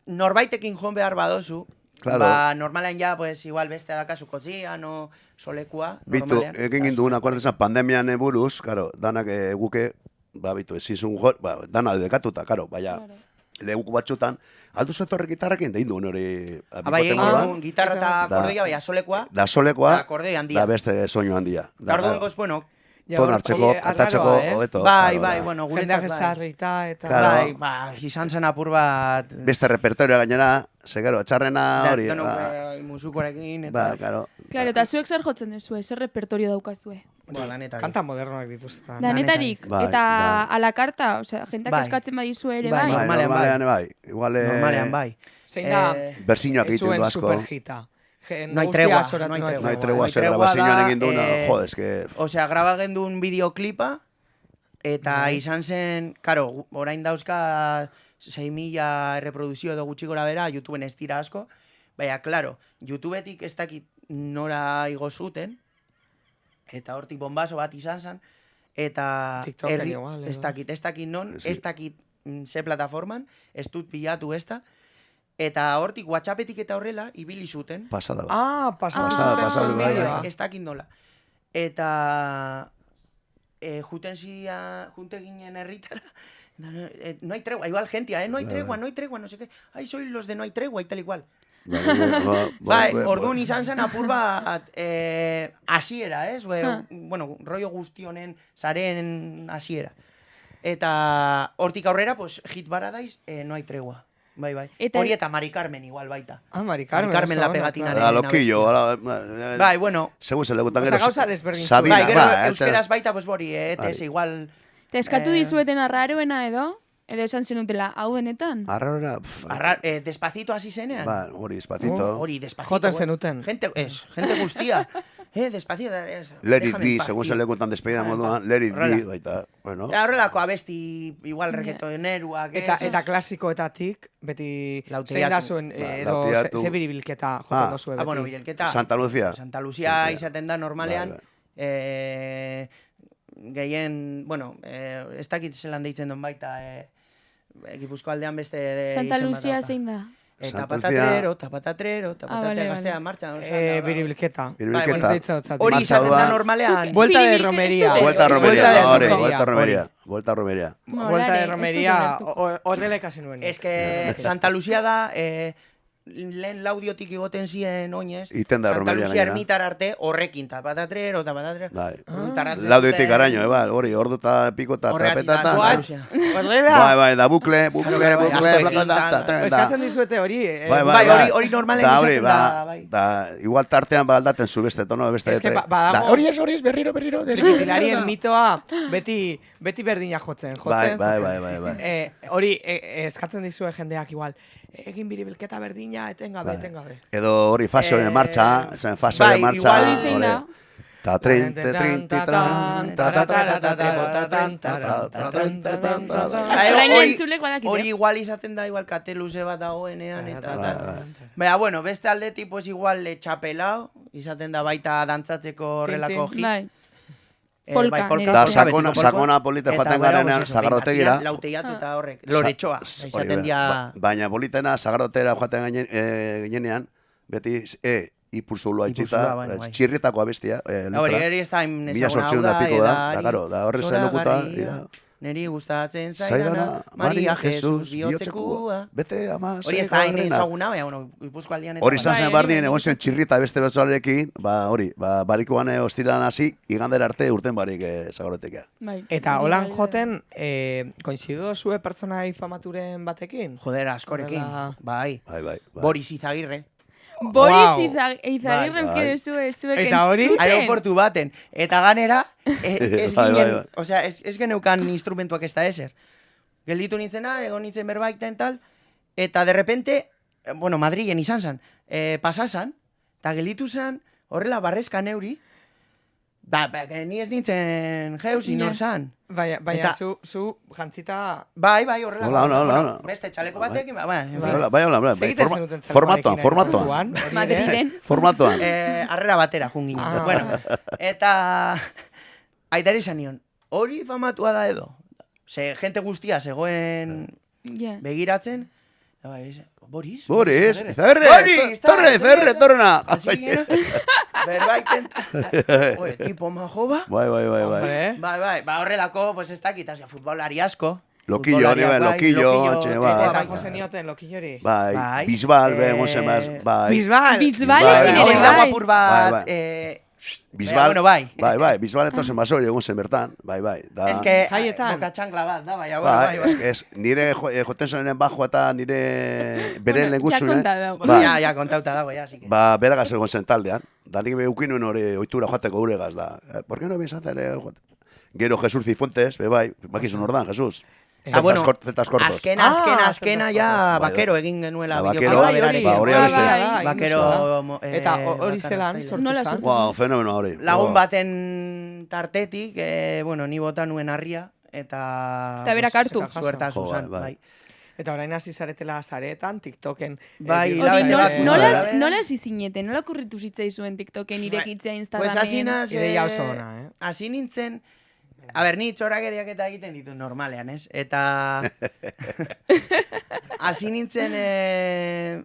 Speaker 3: norbaitekin joan behar badozu,
Speaker 4: Claro.
Speaker 3: ba, normalean ja, pues, igual beste dakazu kotzian o solekua,
Speaker 4: Bitu,
Speaker 3: normalean.
Speaker 4: egin gindu una kuartezan pandemian buruz, karo, danak guke, bitu, ezizun jo, dana dekatuta, karo, baina, leguko batxutan, alduzu etorrek gitarrekin, da induen hori,
Speaker 3: Bai, egin
Speaker 1: Ah,
Speaker 3: dugun, gitarra eta
Speaker 1: da-
Speaker 3: akordeia, baina solekoa,
Speaker 4: da solekoa,
Speaker 3: da akordea handia.
Speaker 4: da beste soinu handia.
Speaker 3: Da orduan, pues, bueno,
Speaker 4: Ton hartzeko, kantatzeko, hobeto.
Speaker 3: bai,
Speaker 4: Claro,
Speaker 3: bai,
Speaker 4: da.
Speaker 3: bueno,
Speaker 1: Jendeak
Speaker 3: guretzat bai.
Speaker 1: esarrita eta...
Speaker 4: Claro.
Speaker 3: Bai, izan zen apur bat...
Speaker 4: Beste repertorioa gainera, segero, txarrena hori.
Speaker 3: musukorekin, eta...
Speaker 4: Ba, karo.
Speaker 2: Claro, eta zuek zer jotzen dezue, zer repertorio daukazue?
Speaker 3: Ba, lanetari.
Speaker 1: Kanta modernoak dituzte.
Speaker 2: Danetarik,
Speaker 4: Bai,
Speaker 2: eta
Speaker 4: bai.
Speaker 2: a la carta, osea, jentak
Speaker 3: Bai.
Speaker 2: eskatzen badizu ere
Speaker 3: Bai,
Speaker 2: bai.
Speaker 4: Bai,
Speaker 3: normalean
Speaker 4: normalean bai. Igual,
Speaker 3: Normalean, bai.
Speaker 1: Zein da,
Speaker 4: Berzinoak egiten
Speaker 1: zuen
Speaker 4: du asko.
Speaker 1: superhita.
Speaker 3: No hay tregua,
Speaker 1: No hay
Speaker 3: no hay
Speaker 4: No hay
Speaker 3: tregua.
Speaker 4: tregua, ze
Speaker 3: tregua
Speaker 4: grabazioan
Speaker 3: da,
Speaker 4: egin duena, jo, eske...
Speaker 3: Osea, graba gendun bideoklipa, eta izan zen, karo, orain dauzka 6.000 erreproduzio edo gutxi gora bera, YouTubeen ez dira asko, baina, klaro, YouTubetik ez dakit nora igo zuten, eta hortik bombazo bat izan zen, eta
Speaker 1: TikToken igual, edo.
Speaker 3: ez dakit non,
Speaker 4: Sí.
Speaker 3: ez dakit ze plataforman, ez dut bilatu ez da, eta hortik WhatsAppetik eta horrela, ibili zuten,
Speaker 4: Pasada bat.
Speaker 1: Pasada,
Speaker 4: bai,
Speaker 1: bideoa.
Speaker 3: ez dakit nola. Eta junte ginen herritara, no hay tregua, igual gentia, no hay tregua, no sé qué, ay, soy los de no hay tregua y tal igual. Bai, orduan izan zen apur bat hasiera, ez? Bueno, rollo guzti honen, zaren hasiera. Eta hortik aurrera, pues, hit baradaiz, no hay tregua. Bai, bai.
Speaker 2: Eta-
Speaker 3: Hori eta Mari Carmen igual baita.
Speaker 1: Mari Carmen.
Speaker 3: Mari Carmen
Speaker 1: oso
Speaker 3: la
Speaker 1: ona,
Speaker 3: pegatina
Speaker 1: claro.
Speaker 4: Da, loquillo,
Speaker 3: Bai, bueno,
Speaker 4: segun zelegutan
Speaker 1: Osea,
Speaker 4: gero...
Speaker 1: gauza desberdin
Speaker 4: Sabina,
Speaker 3: bai, gero
Speaker 4: ba,
Speaker 3: euskeraz baita, pues bori,
Speaker 4: Bai.
Speaker 3: igual...
Speaker 2: Eta eskatu
Speaker 3: Eh.
Speaker 2: dizueten arraroena edo? Edo esan zenutela, hau benetan?
Speaker 4: Arrora,
Speaker 3: Despacito hasi zenean.
Speaker 4: ba, hori, despacito.
Speaker 3: Hori, despacito.
Speaker 1: Joten zenuten.
Speaker 3: Gente guztia. Despacito.
Speaker 4: Let it
Speaker 3: déjame
Speaker 4: be,
Speaker 3: en paz,
Speaker 4: segun
Speaker 3: tío.
Speaker 4: zelegutan despedida
Speaker 3: Bai,
Speaker 4: moduan, let it be,
Speaker 3: Horrela.
Speaker 4: baita, bueno.
Speaker 3: Eta horrelako abesti, igual reggaetoneruak,
Speaker 1: Eta klasikoetatik, beti
Speaker 3: Lauteatu.
Speaker 1: zein da zuen,
Speaker 4: Ba,
Speaker 1: edo
Speaker 4: lauteatu.
Speaker 1: ze biribilketa
Speaker 4: Ah.
Speaker 1: joten dozue beti.
Speaker 3: bueno, bilelketa.
Speaker 4: Santa Lucia.
Speaker 3: Santa Lucia izaten da normalean,
Speaker 4: Bai,
Speaker 3: gehien, bueno, ez dakit zelan deitzen duen baita, Gipuzko aldean beste
Speaker 2: Santa
Speaker 3: izen bat
Speaker 2: Lucia
Speaker 3: dauka.
Speaker 2: zein da?
Speaker 4: Santa
Speaker 3: Tapatatrero,
Speaker 4: Lucia.
Speaker 3: tapatatrero,
Speaker 2: vale,
Speaker 3: tapatatrero, gaztea
Speaker 2: vale.
Speaker 3: martxan.
Speaker 1: Biribilketa.
Speaker 4: Biribilketa.
Speaker 3: Hori
Speaker 4: Marcha
Speaker 3: izaten da
Speaker 4: doa.
Speaker 3: normalean.
Speaker 1: Vuelta de
Speaker 2: Biribilke-
Speaker 1: romería.
Speaker 2: ez dute?
Speaker 4: Vuelta a
Speaker 2: Ez dute?
Speaker 4: romería,
Speaker 1: de
Speaker 4: hori,
Speaker 1: romería,
Speaker 4: vuelta a romería,
Speaker 1: hori.
Speaker 4: vuelta a romería.
Speaker 1: Vuelta de
Speaker 2: ez dut
Speaker 1: romería,
Speaker 2: ulertuko.
Speaker 1: horrela ikasi nuen.
Speaker 3: Ez que Santa Lucia da, lehen laudiotik igoten ziren oinez,
Speaker 4: Iten da
Speaker 3: Santa
Speaker 4: romeria
Speaker 3: Lucia
Speaker 4: gainera.
Speaker 3: ermitar arte horrekin, tapatatrero,
Speaker 4: Bai.
Speaker 3: Taratzen
Speaker 4: Laudiotik
Speaker 3: zuten.
Speaker 4: garaino, bai, hori, ordu eta piko eta
Speaker 3: Horregatik
Speaker 4: trapeta
Speaker 3: da,
Speaker 4: eta...
Speaker 3: Santa Lucia.
Speaker 1: Horrela,
Speaker 4: Bai, bai, da bukle,
Speaker 3: Claro, bai, asko ekin, da.
Speaker 1: eskatzen dizuete hori.
Speaker 3: Bai, hori normalen
Speaker 4: da, hori,
Speaker 3: izaten
Speaker 4: ba,
Speaker 3: da, bai.
Speaker 4: da, igual tartean ba aldaten zu beste tono, beste
Speaker 1: Ez que
Speaker 4: letra.
Speaker 1: badago-
Speaker 4: Da, hori ez, berriro.
Speaker 1: Trikilarien mitoa beti berdina jotzen.
Speaker 4: Bai,
Speaker 1: jotzen.
Speaker 4: bai.
Speaker 1: Hori eskatzen dizue jendeak igual. Egin biribilketa berdina, etengabe.
Speaker 4: Edo hori faseoen marcha, zen faseoen
Speaker 3: bai,
Speaker 4: marcha.
Speaker 3: igual
Speaker 2: Hori zein da?
Speaker 4: Ta trinte, trinti, tran, ta ta ta ta ta
Speaker 2: Orain
Speaker 3: hori-
Speaker 2: entzulek badakite.
Speaker 3: Hori igual izaten da, igual kate luze bat dagoenean, eta
Speaker 4: Bai,
Speaker 3: tal.
Speaker 4: bai.
Speaker 3: Baina, bueno, beste aldetik, pues igual txapelao, izaten da baita dantzatzeko horrelako hit.
Speaker 2: Bai. Polka,
Speaker 3: bai,
Speaker 2: nire
Speaker 4: Da,
Speaker 2: etxean.
Speaker 4: sakona polita
Speaker 3: Eta
Speaker 4: joaten
Speaker 3: gero,
Speaker 4: garenean,
Speaker 3: pues eso,
Speaker 4: sagardotegira.
Speaker 3: behin Lauteiatu eta horrek, loretxoa, izaten dia...
Speaker 4: Baina politena, sagardotegira joaten ginenean, beti, ipursulua itxita,
Speaker 3: Ipursulua, bai.
Speaker 4: txirrietako abestia.
Speaker 3: Hori ez da
Speaker 4: Mila
Speaker 3: ezaguna
Speaker 4: sortzion da piko da horre zen lokuta.
Speaker 3: Neri gustatzen
Speaker 4: Zaidana,
Speaker 3: zaidana, Maria Jesus bihotzekua.
Speaker 4: Bete ama,
Speaker 3: Hori ez da hain ezaguna, baina, bueno, Gipuzko aldean eta...
Speaker 4: Hori izan
Speaker 2: Bai,
Speaker 4: zen
Speaker 2: hori
Speaker 4: bardien,
Speaker 2: bai.
Speaker 4: egon zen txirrita beste bertsoarekin, barikoan hostilan hasi, igandera arte urten barik zagorotekea.
Speaker 2: Bai.
Speaker 1: Eta
Speaker 2: Hori
Speaker 1: holan
Speaker 2: bai,
Speaker 1: joten, koinzidu zue pertsonai famaturen batekin?
Speaker 3: Joder, askorekin,
Speaker 1: Horrela-
Speaker 3: bai.
Speaker 4: Bai.
Speaker 3: Boris Izagirre.
Speaker 2: Boris
Speaker 1: Wow.
Speaker 2: Izagirre
Speaker 4: Bai.
Speaker 2: ukide zuek
Speaker 1: Eta hori?
Speaker 2: entzuten.
Speaker 3: Aeroportu baten. Eta ganera, ez
Speaker 4: Bai,
Speaker 3: ginen,
Speaker 4: bai.
Speaker 3: osea, ez geneukan instrumentuak ez da ezer. Gelditu nintzena, egon nintzen berbaiten tal, eta de repente, bueno, Madrilen izan zan, pasasan, eta gelditu zan, horrela barrezka neuri, Ni ez nintzen jeus, inor zan.
Speaker 1: Baina
Speaker 3: Eta-
Speaker 1: zu jantzita...
Speaker 3: Bai, horrela.
Speaker 4: Hola.
Speaker 3: Beste txaleko batekin, en fin.
Speaker 4: Hola.
Speaker 1: Segiten zenuten
Speaker 4: Formatoan.
Speaker 1: orduan, hori ere.
Speaker 2: Madriden.
Speaker 4: Formatoan.
Speaker 3: Arrera batera jun ginen.
Speaker 1: Ah.
Speaker 3: Bueno, eta aitari izan nion, hori famatua da edo. Ze gente guztia zegoen
Speaker 2: Ja.
Speaker 3: begiratzen, eta bai, Boris,
Speaker 4: torrena.
Speaker 3: Así que, berbaiten, oe, tipo majo ba.
Speaker 4: Bai.
Speaker 1: Hombre,
Speaker 3: Bai, horrelako, pues ez dakit, osea, futbolari asko.
Speaker 4: Loquillo, loquillo,
Speaker 3: eta
Speaker 4: bai.
Speaker 1: eta zenioten lokillori.
Speaker 4: Bai, Bisbal, bai.
Speaker 1: Bisbal!
Speaker 2: Bisbalekin
Speaker 4: bai,
Speaker 2: ere
Speaker 3: Hori da
Speaker 2: bai.
Speaker 3: guapur bat,
Speaker 4: Bai, Bisbal,
Speaker 3: bueno, bai.
Speaker 4: Bai, Bisbal etorzen basori egon zen bertan, bai. Da,
Speaker 3: Ez que,
Speaker 1: Jaietan.
Speaker 3: boka txankla bat, da, bai.
Speaker 4: ez, nire joten zonen bajoa eta nire beren
Speaker 2: Ja
Speaker 4: lenguzune.
Speaker 2: konta dago.
Speaker 4: Bai.
Speaker 3: Ja, kontauta dago, ja, así que.
Speaker 4: Beragaz egon zen taldean. Da nik eukin nuen hori ohitura joateko guregaz, da. ¿Por qué no vienes a hacer joate? Gero Jesus Cifuentes, bai, bakizun ordan, Jesus.
Speaker 3: Eta, bueno,
Speaker 4: Celtas cortos.
Speaker 3: azkena,
Speaker 1: Celtas
Speaker 3: ja,
Speaker 4: Cortos.
Speaker 3: bakero egin genuela.
Speaker 4: Bakero,
Speaker 3: bideoklubera
Speaker 4: hori
Speaker 3: berarekin.
Speaker 4: beste.
Speaker 3: Bakero...
Speaker 1: Eta hori zelan sortu
Speaker 2: Nola
Speaker 1: zen?
Speaker 2: sortu?
Speaker 4: Fenomeno hori.
Speaker 3: Lagun baten tartetik, ni bota nuen harria, eta...
Speaker 2: Eta berak hartu.
Speaker 3: Suerta
Speaker 4: Jo,
Speaker 3: zuzan,
Speaker 4: bai.
Speaker 3: bai.
Speaker 1: Eta orain hasi zaretela saretan, TikToken.
Speaker 3: Bai,
Speaker 1: Hori
Speaker 3: hilabete bat
Speaker 1: nola-
Speaker 2: Nola hasi zineten? Nola kurritu zitzaizuen TikToken irekitzea
Speaker 3: Pues
Speaker 2: Instagramen?
Speaker 3: hasi naz...
Speaker 1: Ideia oso ona,
Speaker 3: Hasi nintzen... A ber, ni txorakeriak eta egiten ditu normalean, ez? Eta... hasi nintzen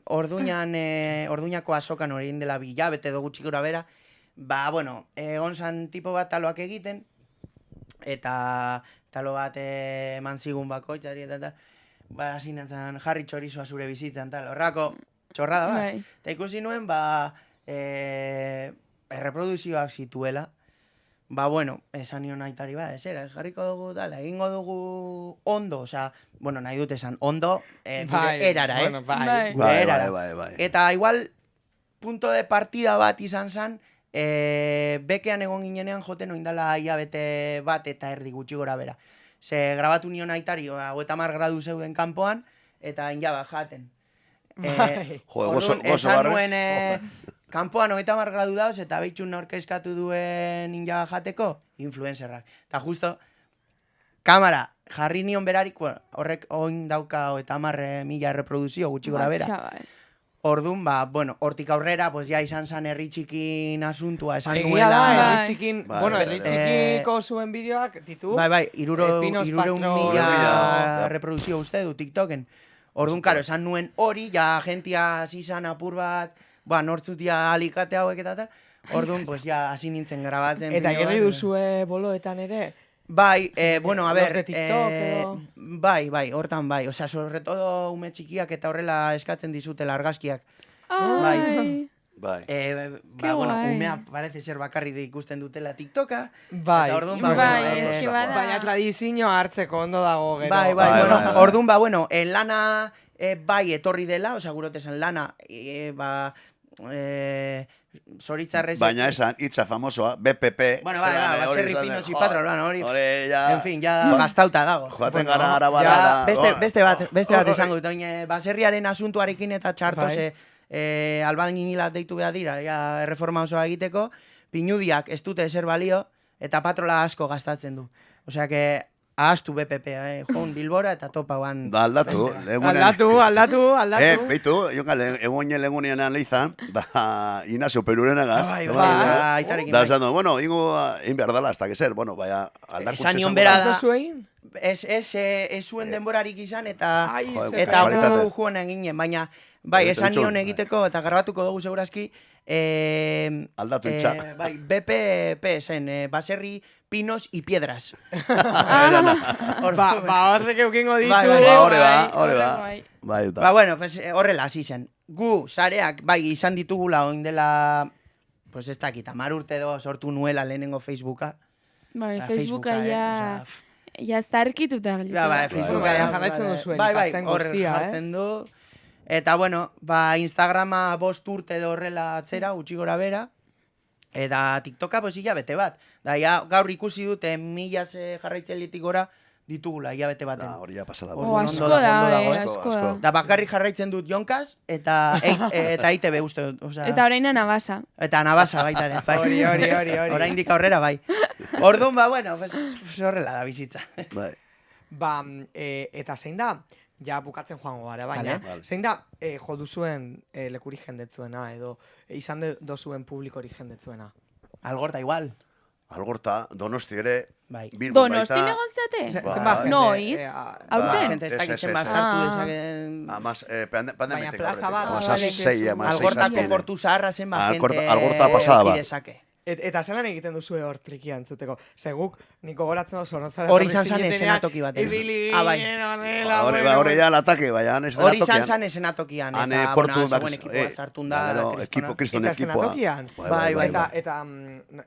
Speaker 3: orduñako azokan hori dela bilabete edo gutxi gora bera. Ba, bueno, egon zan tipo bat taloak egiten, eta talo bat eman zigun bakoitzari eta tal. Ba, hasi nintzen jarri txorizoa zure bizitzan, tal. Horrako txorrada, ba.
Speaker 2: Bai.
Speaker 3: Eta ikusi nuen, ba, erreproduzioak zituela. Ba, bueno, esan nion aitari, ba, jarriko dugu, tal, egingo dugu ondo, osea, bueno, nahi dut esan, ondo, gure erara, ez?
Speaker 1: Bueno, bai.
Speaker 2: Bai.
Speaker 3: Gure erara.
Speaker 4: Bai.
Speaker 3: Eta igual, punto de partida bat izan zen, bekean egon ginenean joten oindala hilabete bat eta erdi gutxi gora bera. Ze grabatu nion aitari, 50 gradu zeuden kanpoan, eta injaba jaten.
Speaker 1: Bai.
Speaker 4: Jo,
Speaker 3: Orduan,
Speaker 4: gozo
Speaker 3: esan
Speaker 4: barrez.
Speaker 3: nuen, kanpoan 90 gradu dauz, eta behitxun nork eskatu duen injaba jateko, influencerrak. Eta justo, kamera, jarri nion berarik, bueno, horrek oin dauka 50.000 erreproduzio gutxi gora bera.
Speaker 2: Txabal.
Speaker 3: Orduan, ba, bueno, hortik aurrera, pues ja izan zan herri txikin asuntua, esan
Speaker 1: Egia da,
Speaker 3: nuela.
Speaker 1: herri
Speaker 2: Bai.
Speaker 1: txikin,
Speaker 4: Bai,
Speaker 1: bueno,
Speaker 4: bai,
Speaker 1: herri
Speaker 4: bai.
Speaker 1: txikiko zuen bideoak ditu.
Speaker 3: Bai,
Speaker 1: Pinos Patro,
Speaker 3: mila
Speaker 4: ja.
Speaker 3: reproduzio uste du TikToken. Orduan, karo, esan nuen hori, ja gentia hasi zan apur bat, ba, nortzutia alikate hauek eta tal. Orduan, pues ja, hasi nintzen grabatzen.
Speaker 1: Eta
Speaker 3: bideo
Speaker 1: gerri
Speaker 3: bat.
Speaker 1: duzue boloetan ere.
Speaker 3: Bai, bueno, a
Speaker 1: Los
Speaker 3: ver,
Speaker 1: de TikTok edo?
Speaker 3: bai, hortan bai. Osea, sobre todo ume txikiak eta horrela eskatzen dizutela argazkiak.
Speaker 2: Ai.
Speaker 4: Bai.
Speaker 3: Ba, bueno,
Speaker 2: guai.
Speaker 3: umea parece ser bakarrik ikusten dutela TikToka.
Speaker 1: Bai.
Speaker 3: Eta orduan,
Speaker 2: Bai,
Speaker 3: bueno,
Speaker 2: es que bada.
Speaker 1: Baina tradizioa hartzeko ondo dago gero.
Speaker 3: Bai,
Speaker 4: Bai,
Speaker 3: bueno,
Speaker 4: bai.
Speaker 3: orduan, ba, bueno, lana bai etorri dela, osea, gurotesan lana, zoritzarrez...
Speaker 4: Baina esan, hitza famosoa, BPP.
Speaker 3: Bueno, bai,
Speaker 4: zelan, hori
Speaker 3: baserri
Speaker 4: esan,
Speaker 3: pinos y
Speaker 4: jo,
Speaker 3: patro, hori...
Speaker 4: Hori, ja...
Speaker 3: En fin, ja gastauta dago.
Speaker 4: Joaten
Speaker 1: Bueno,
Speaker 4: gara arabara
Speaker 3: Ja,
Speaker 4: da...
Speaker 3: beste bat esango dut, oin, baserriaren asuntuarekin eta txartoz,
Speaker 1: Bai.
Speaker 3: albañilat deitu behar dira, ja, erreforma osoa egiteko, pinudiak ez dute ezer balio, eta patrola asko gastatzen du. Osea, que ahaztu BPP, joan Bilbora eta topa guan...
Speaker 4: Da aldatu,
Speaker 1: Aldatu.
Speaker 4: Beitu, jonka, egoinen legunean lehizan, da Inazio Perurenagaz.
Speaker 3: aitarekin.
Speaker 4: Da, esan, bueno, ingo, egin behar dala, hasta que ser, bueno, baya, aldakutxe
Speaker 3: Esan nion
Speaker 4: esango
Speaker 3: bera
Speaker 4: da.
Speaker 3: da-
Speaker 1: Ez zuegin?
Speaker 3: Ez zuen denborarik izan, eta...
Speaker 1: Ai,
Speaker 4: Joder,
Speaker 1: ze
Speaker 3: Eta
Speaker 4: kasualitate.
Speaker 3: gu joan eginen, baina, bai,
Speaker 4: Bai,
Speaker 3: esan
Speaker 4: entzun,
Speaker 3: nion
Speaker 4: bai.
Speaker 3: egiteko, eta grabatuko dugu segurazki,
Speaker 4: Aldatu hitza.
Speaker 3: bai, BPP zen, baserri, pinos y piedras.
Speaker 1: Ba, horrek eukingo ditu.
Speaker 3: Bai, bai.
Speaker 4: Ba, hori ba,
Speaker 2: Bai,
Speaker 4: hori ba.
Speaker 2: bai.
Speaker 4: Bai, eta.
Speaker 3: Ba, bueno, pues, horrela hasi zen. Gu, sareak, bai, izan ditugula oin dela, pues ez dakit, 10 urte edo sortu nuela lehenengo Facebooka.
Speaker 2: Bai,
Speaker 3: Ba,
Speaker 2: Facebooka
Speaker 3: Facebooka,
Speaker 2: ja starkituta gelditu.
Speaker 3: Ba, bai,
Speaker 1: Bai,
Speaker 3: Facebooka
Speaker 1: bai,
Speaker 3: ja
Speaker 1: jarraitzen duzuen,
Speaker 3: bai,
Speaker 1: ipatzen
Speaker 3: hor
Speaker 1: guztia,
Speaker 3: jartzen du. Eta, bueno, ba, Instagrama 5 urte edo horrela atzera, gutxi gora bera. Eta TikToka, pues, bete bat. Da, ja, gaur ikusi dute 1000 jarraitzailetik gora, ditugula hilabete baten.
Speaker 4: Hori ja pasada.
Speaker 2: O,
Speaker 3: Ondo
Speaker 2: asko
Speaker 3: dago,
Speaker 2: da,
Speaker 3: ondo dago,
Speaker 2: asko da.
Speaker 3: Da bakarrik jarraitzen dut Jonkaz eta ITB uste dut. Osea,
Speaker 2: Eta oraina nabasa.
Speaker 3: eta Anabasa baita ere. Bai.
Speaker 1: Hori.
Speaker 3: Oraindik aurrera bai. Orduan bueno, pues horrela da bizitza.
Speaker 4: Bai.
Speaker 1: Ba, eta zein da, ja bukatzen joango gara, baina,
Speaker 4: Vale.
Speaker 1: zein da jo duzuen lekurik jendetzuena, edo izan dozuen publikorik jendetzuena?
Speaker 3: Algorta igual.
Speaker 4: Algorta, Donosti ere,
Speaker 3: Bai.
Speaker 4: Bilbon
Speaker 2: Donosti
Speaker 4: baita.
Speaker 2: negon zeate?
Speaker 4: Bai.
Speaker 1: Zenbat jende,
Speaker 2: Noiz? Aurten?
Speaker 3: Gente ez dakit
Speaker 4: Ez,
Speaker 3: zenbat
Speaker 4: ez.
Speaker 3: sartu
Speaker 2: Ah.
Speaker 3: dezaken.
Speaker 4: Amas,
Speaker 1: Baina plaza bat,
Speaker 2: vale.
Speaker 3: Algortako portu zaharra zenbat gente
Speaker 4: Algorta pasada bat.
Speaker 3: eduki dezake.
Speaker 1: Eta zelan egiten duzu hortrikia entzuteko? Zeguk, niko goratzen da Zornozara.
Speaker 3: Hori izan zan eszenatoki baten.
Speaker 1: Ibili
Speaker 3: Ah, bai.
Speaker 4: Hori ja latake, baina han
Speaker 3: Hori izan
Speaker 4: eszenatokian.
Speaker 3: zan eszenatokian.
Speaker 4: Han
Speaker 3: Eta,
Speaker 4: portu
Speaker 3: bueno,
Speaker 4: da.
Speaker 3: zegoen ekipoa sartun da.
Speaker 4: Ekipo, kriston
Speaker 1: Eta
Speaker 4: ekipoa.
Speaker 1: eszenatokian?
Speaker 3: Bai.
Speaker 1: Eta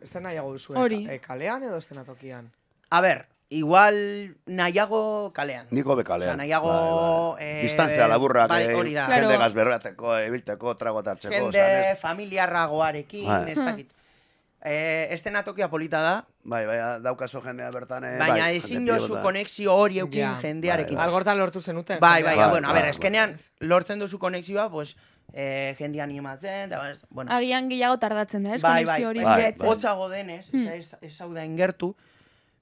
Speaker 1: zer nahiago duzu?
Speaker 2: Hori.
Speaker 1: Kalean edo eszenatokian?
Speaker 3: A ber, igual nahiago kalean.
Speaker 4: Niko bekalean.
Speaker 3: Osea, nahiago...
Speaker 4: Distantzia laburrak,
Speaker 3: bai, hori da.
Speaker 2: Claro.
Speaker 4: jende gazberrateko, ebilteko, tragotartzeko.
Speaker 3: Jende familiarragoarekin,
Speaker 4: Bai.
Speaker 3: ez dakit. Eszenatokia polita da,
Speaker 4: Bai, daukazo jendea bertan.
Speaker 3: baina ezin jozu konexio hori eukin
Speaker 1: Ja.
Speaker 3: jendearekin.
Speaker 4: Bai,
Speaker 1: Algortan lortu zenuten?
Speaker 3: Bai,
Speaker 1: jendea?
Speaker 3: bueno, a
Speaker 4: bai,
Speaker 3: ber, eskenean lortzen duzu konexioa, pues, jende animatzen, eta, bueno,
Speaker 2: Agian gehiago tardatzen da, ez?
Speaker 3: bai,
Speaker 2: Konexio hori
Speaker 4: bai,
Speaker 2: bilatzen.
Speaker 3: hotzago denez, ez zauda ingertu,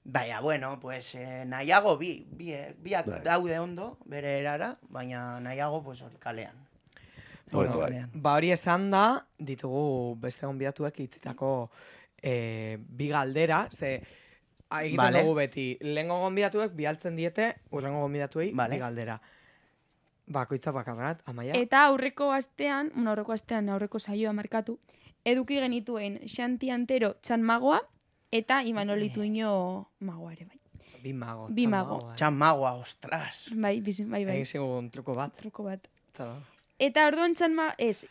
Speaker 3: baina, bueno, pues, nahiago biak
Speaker 4: Bai.
Speaker 3: daude ondo, bere erara, baina nahiago, pues, hori kalean.
Speaker 4: Hobeto, bai.
Speaker 3: kalean.
Speaker 1: Ba hori esan da, ditugu beste gonbidatuek itzitako bi galdera, ze egiten
Speaker 3: Vale.
Speaker 1: dugu beti, lehengo gonbidatuek bialtzen diete, urrengo gonbidatuei
Speaker 3: Vale.
Speaker 1: bi galdera. Bakoitza bakarrat, Amaia.
Speaker 2: Eta aurreko astean, aurreko saioa markatu, eduki genituen Xanti Antero txan magoa eta Imanol Ituño magoa ere, bai.
Speaker 1: Bi mago.
Speaker 2: Bi
Speaker 1: txan
Speaker 2: mago.
Speaker 1: bai.
Speaker 3: Txamagoa, ostras.
Speaker 2: Bai, bai.
Speaker 1: Egin zigun truko bat.
Speaker 2: Truko bat.
Speaker 1: Eta-
Speaker 2: Eta orduan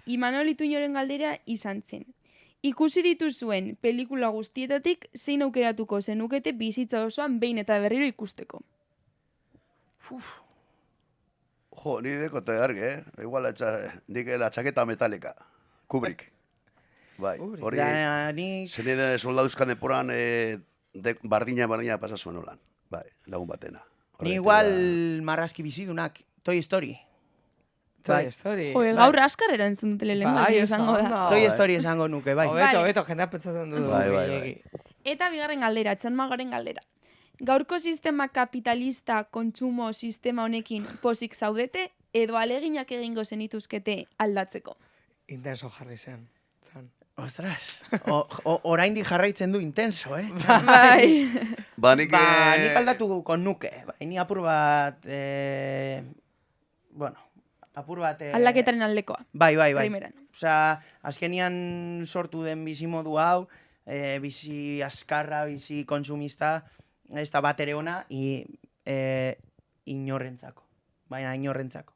Speaker 2: Imanol Ituñoren galdera izan zen. Ikusi dituzuen pelikula guztietatik zein aukeratuko zenukete bizitza osoan behin eta berriro ikusteko.
Speaker 4: Jo, ni dekote argi, Igual nik la txaketa metalika. Kubrick. Bai,
Speaker 1: Kubrick.
Speaker 4: hori...
Speaker 3: Da, ni...
Speaker 4: Zenide soldaduzkan eporan bardina pasa zuen holan. Bai, lagun batena.
Speaker 3: Ni
Speaker 4: Horregatik
Speaker 3: igual
Speaker 4: da-
Speaker 3: marrazki bizidunak, Toy Story.
Speaker 1: Toy
Speaker 3: Bai.
Speaker 1: Story.
Speaker 2: Jo, gaur askar erantzun dutele lehen
Speaker 1: Bai,
Speaker 2: izango da.
Speaker 1: ondo.
Speaker 3: Toy
Speaker 4: bai.
Speaker 3: Story esango nuke, bai.
Speaker 1: Hobeto,
Speaker 2: Vale.
Speaker 1: hobeto, jendea pentsatzen du.
Speaker 4: Bai, bai,
Speaker 1: gehiegi.
Speaker 2: Eta bigarren galdera, txanmagoren galdera. Gaurko sistema kapitalista kontsumo sistema honekin pozik zaudete edo aleginak egingo zenituzkete aldatzeko?
Speaker 1: Intenso jarri zen. Zan.
Speaker 3: Ostras, oraindik jarraitzen du intenso, eh?
Speaker 2: Bai.
Speaker 4: Ba, nik...
Speaker 3: Nik aldatuko nuke. Bai, ni apur bat... bueno, apur bat...
Speaker 2: Aldaketaren aldekoa.
Speaker 3: Bai.
Speaker 2: Primeran.
Speaker 3: Osea, azkenian sortu den bizimodu hau, bizi askarra, bizi konsumista, ez da bat ere ona, inorrentzako. Baina inorrentzako.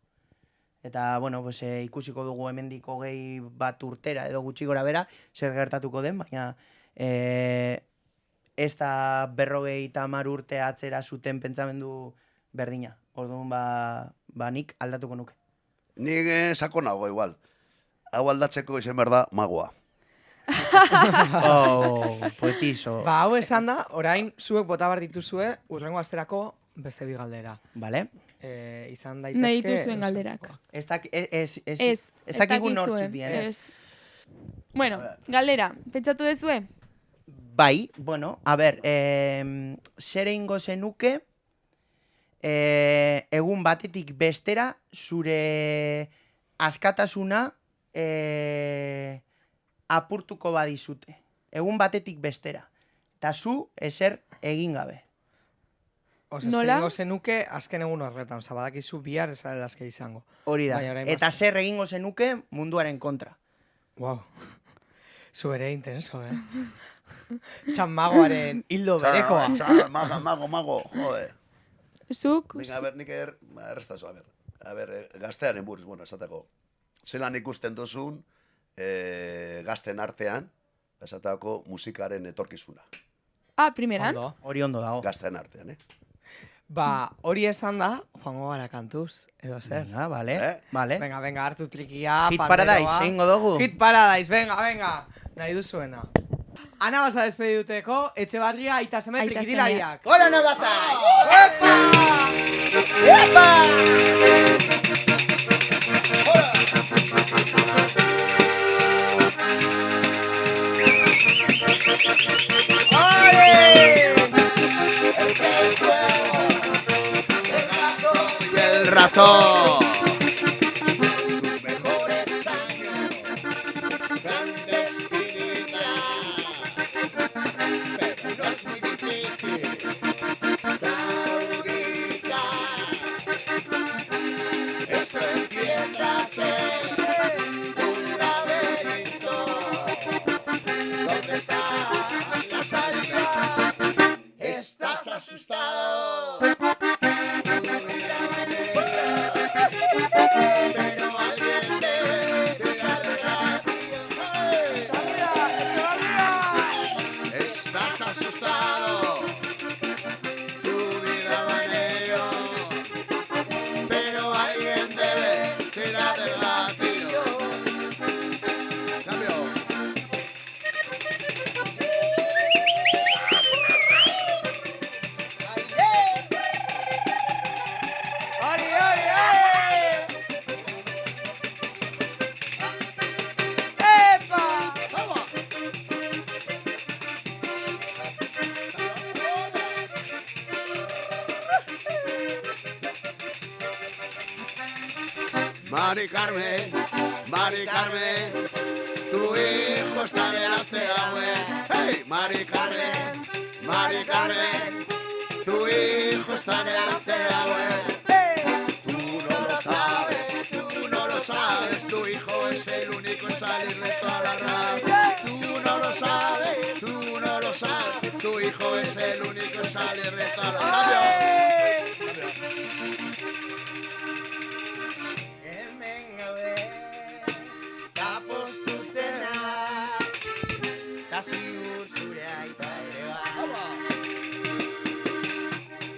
Speaker 3: Eta, bueno, pues, ikusiko dugu hemendik 21 urtera edo gutxi gora bera, zer gertatuko den, baina ez da 50 urte atzera zuten pentsamendu berdina. Orduan, ba nik aldatuko nuke.
Speaker 4: Nik sako nago, igual. Hau aldatzeko izan behar da magoa.
Speaker 3: Oh, poetizo.
Speaker 1: Ba, hau esan da, orain zuek bota bar dituzue urrengo asterako beste bi galdera.
Speaker 3: Vale?
Speaker 1: Izan daitezke...
Speaker 2: Nahi dituzuen galderak.
Speaker 3: Ez
Speaker 2: Ez
Speaker 3: dakigu
Speaker 2: dakizue,
Speaker 3: nortzuk dien, ez?
Speaker 2: ez. Bueno, galdera, pentsatu dezue?
Speaker 3: Bai, bueno, a ber, zer egingo zenuke egun batetik bestera zure askatasuna apurtuko badizute. Egun batetik bestera. Eta zu ezer egin gabe.
Speaker 1: Ose,
Speaker 2: Nola?
Speaker 1: zengo zenuke azken egun horretan, zabadakizu bihar ez zarela azke izango.
Speaker 3: Hori da.
Speaker 1: Baina orain
Speaker 3: Eta
Speaker 1: basta.
Speaker 3: zer egingo zenuke munduaren kontra.
Speaker 1: Wow. Zu ere intenso, Txanmagoaren hildo berekoa.
Speaker 4: Mago, jode.
Speaker 2: Zuk?
Speaker 4: Venga, a ber, nik errestazo, a ber, gaztearen buruz, bueno, esateko. Zelan ikusten duzun, gazten artean, esateko musikaren etorkizuna.
Speaker 2: Ah, primeran?
Speaker 1: Ondo.
Speaker 3: Hori ondo dago.
Speaker 4: Gazten artean,
Speaker 1: Ba, hori esan da, joango gara kantuz, edo zer.
Speaker 3: Venga, vale.
Speaker 4: Eh?
Speaker 3: Vale.
Speaker 1: Venga, hartu trikia,
Speaker 3: Hit
Speaker 1: panderoa.
Speaker 3: Paradise, egingo dugu.
Speaker 1: Hit Paradise, venga. Nahi duzuena. Ana basa despediduteko, Etxebarria aita seme
Speaker 2: Aita
Speaker 1: trikitilariak.
Speaker 3: Hola, no vas a...
Speaker 4: Y el ratón. Tus mejores años, clandestinidad. Pero no es muy difícil claudicar. Esto empieza a ser un laberinto. ¿Dónde está la salida? ¿Estás asustado? Pero alguien debe adelante. Estás asustado, tu vida va en ello. Pero alguien debe tirar del gatillo. Cambio.
Speaker 1: ¡Ari, ari, ari! ¡Epa!
Speaker 4: ¡Vamos! Mari Carmen, tu hijo está delante de la web. ¡Hey! Mari Carmen, tu hijo está delante de la web. Tú no lo sabes, tu hijo es el único en salir de toda la radio. Tú no lo sabes, tu hijo es el único en salir de toda la radio.
Speaker 3: Hemen gaude, ta postutzena, ta ziur zure aita ere bai.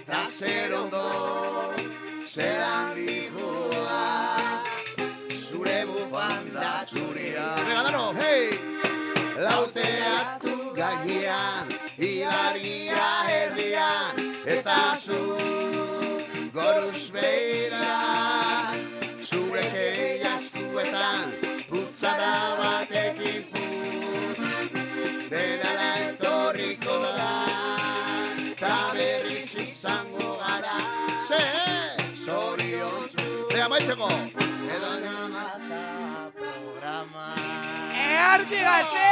Speaker 4: Ta zer ondo, zelan digua, zure bufanda txuria. Venga, dano, hey! Lauteatu gainean, hilaria erdian, eta zu goruz beira. Zure keia eskuetan, putzada batekin put, denara etorriko da, ta berriz izango gara. Ze, zoriontsu. Amaitzeko.
Speaker 3: Edo namasa programa.
Speaker 1: Arti gatxe!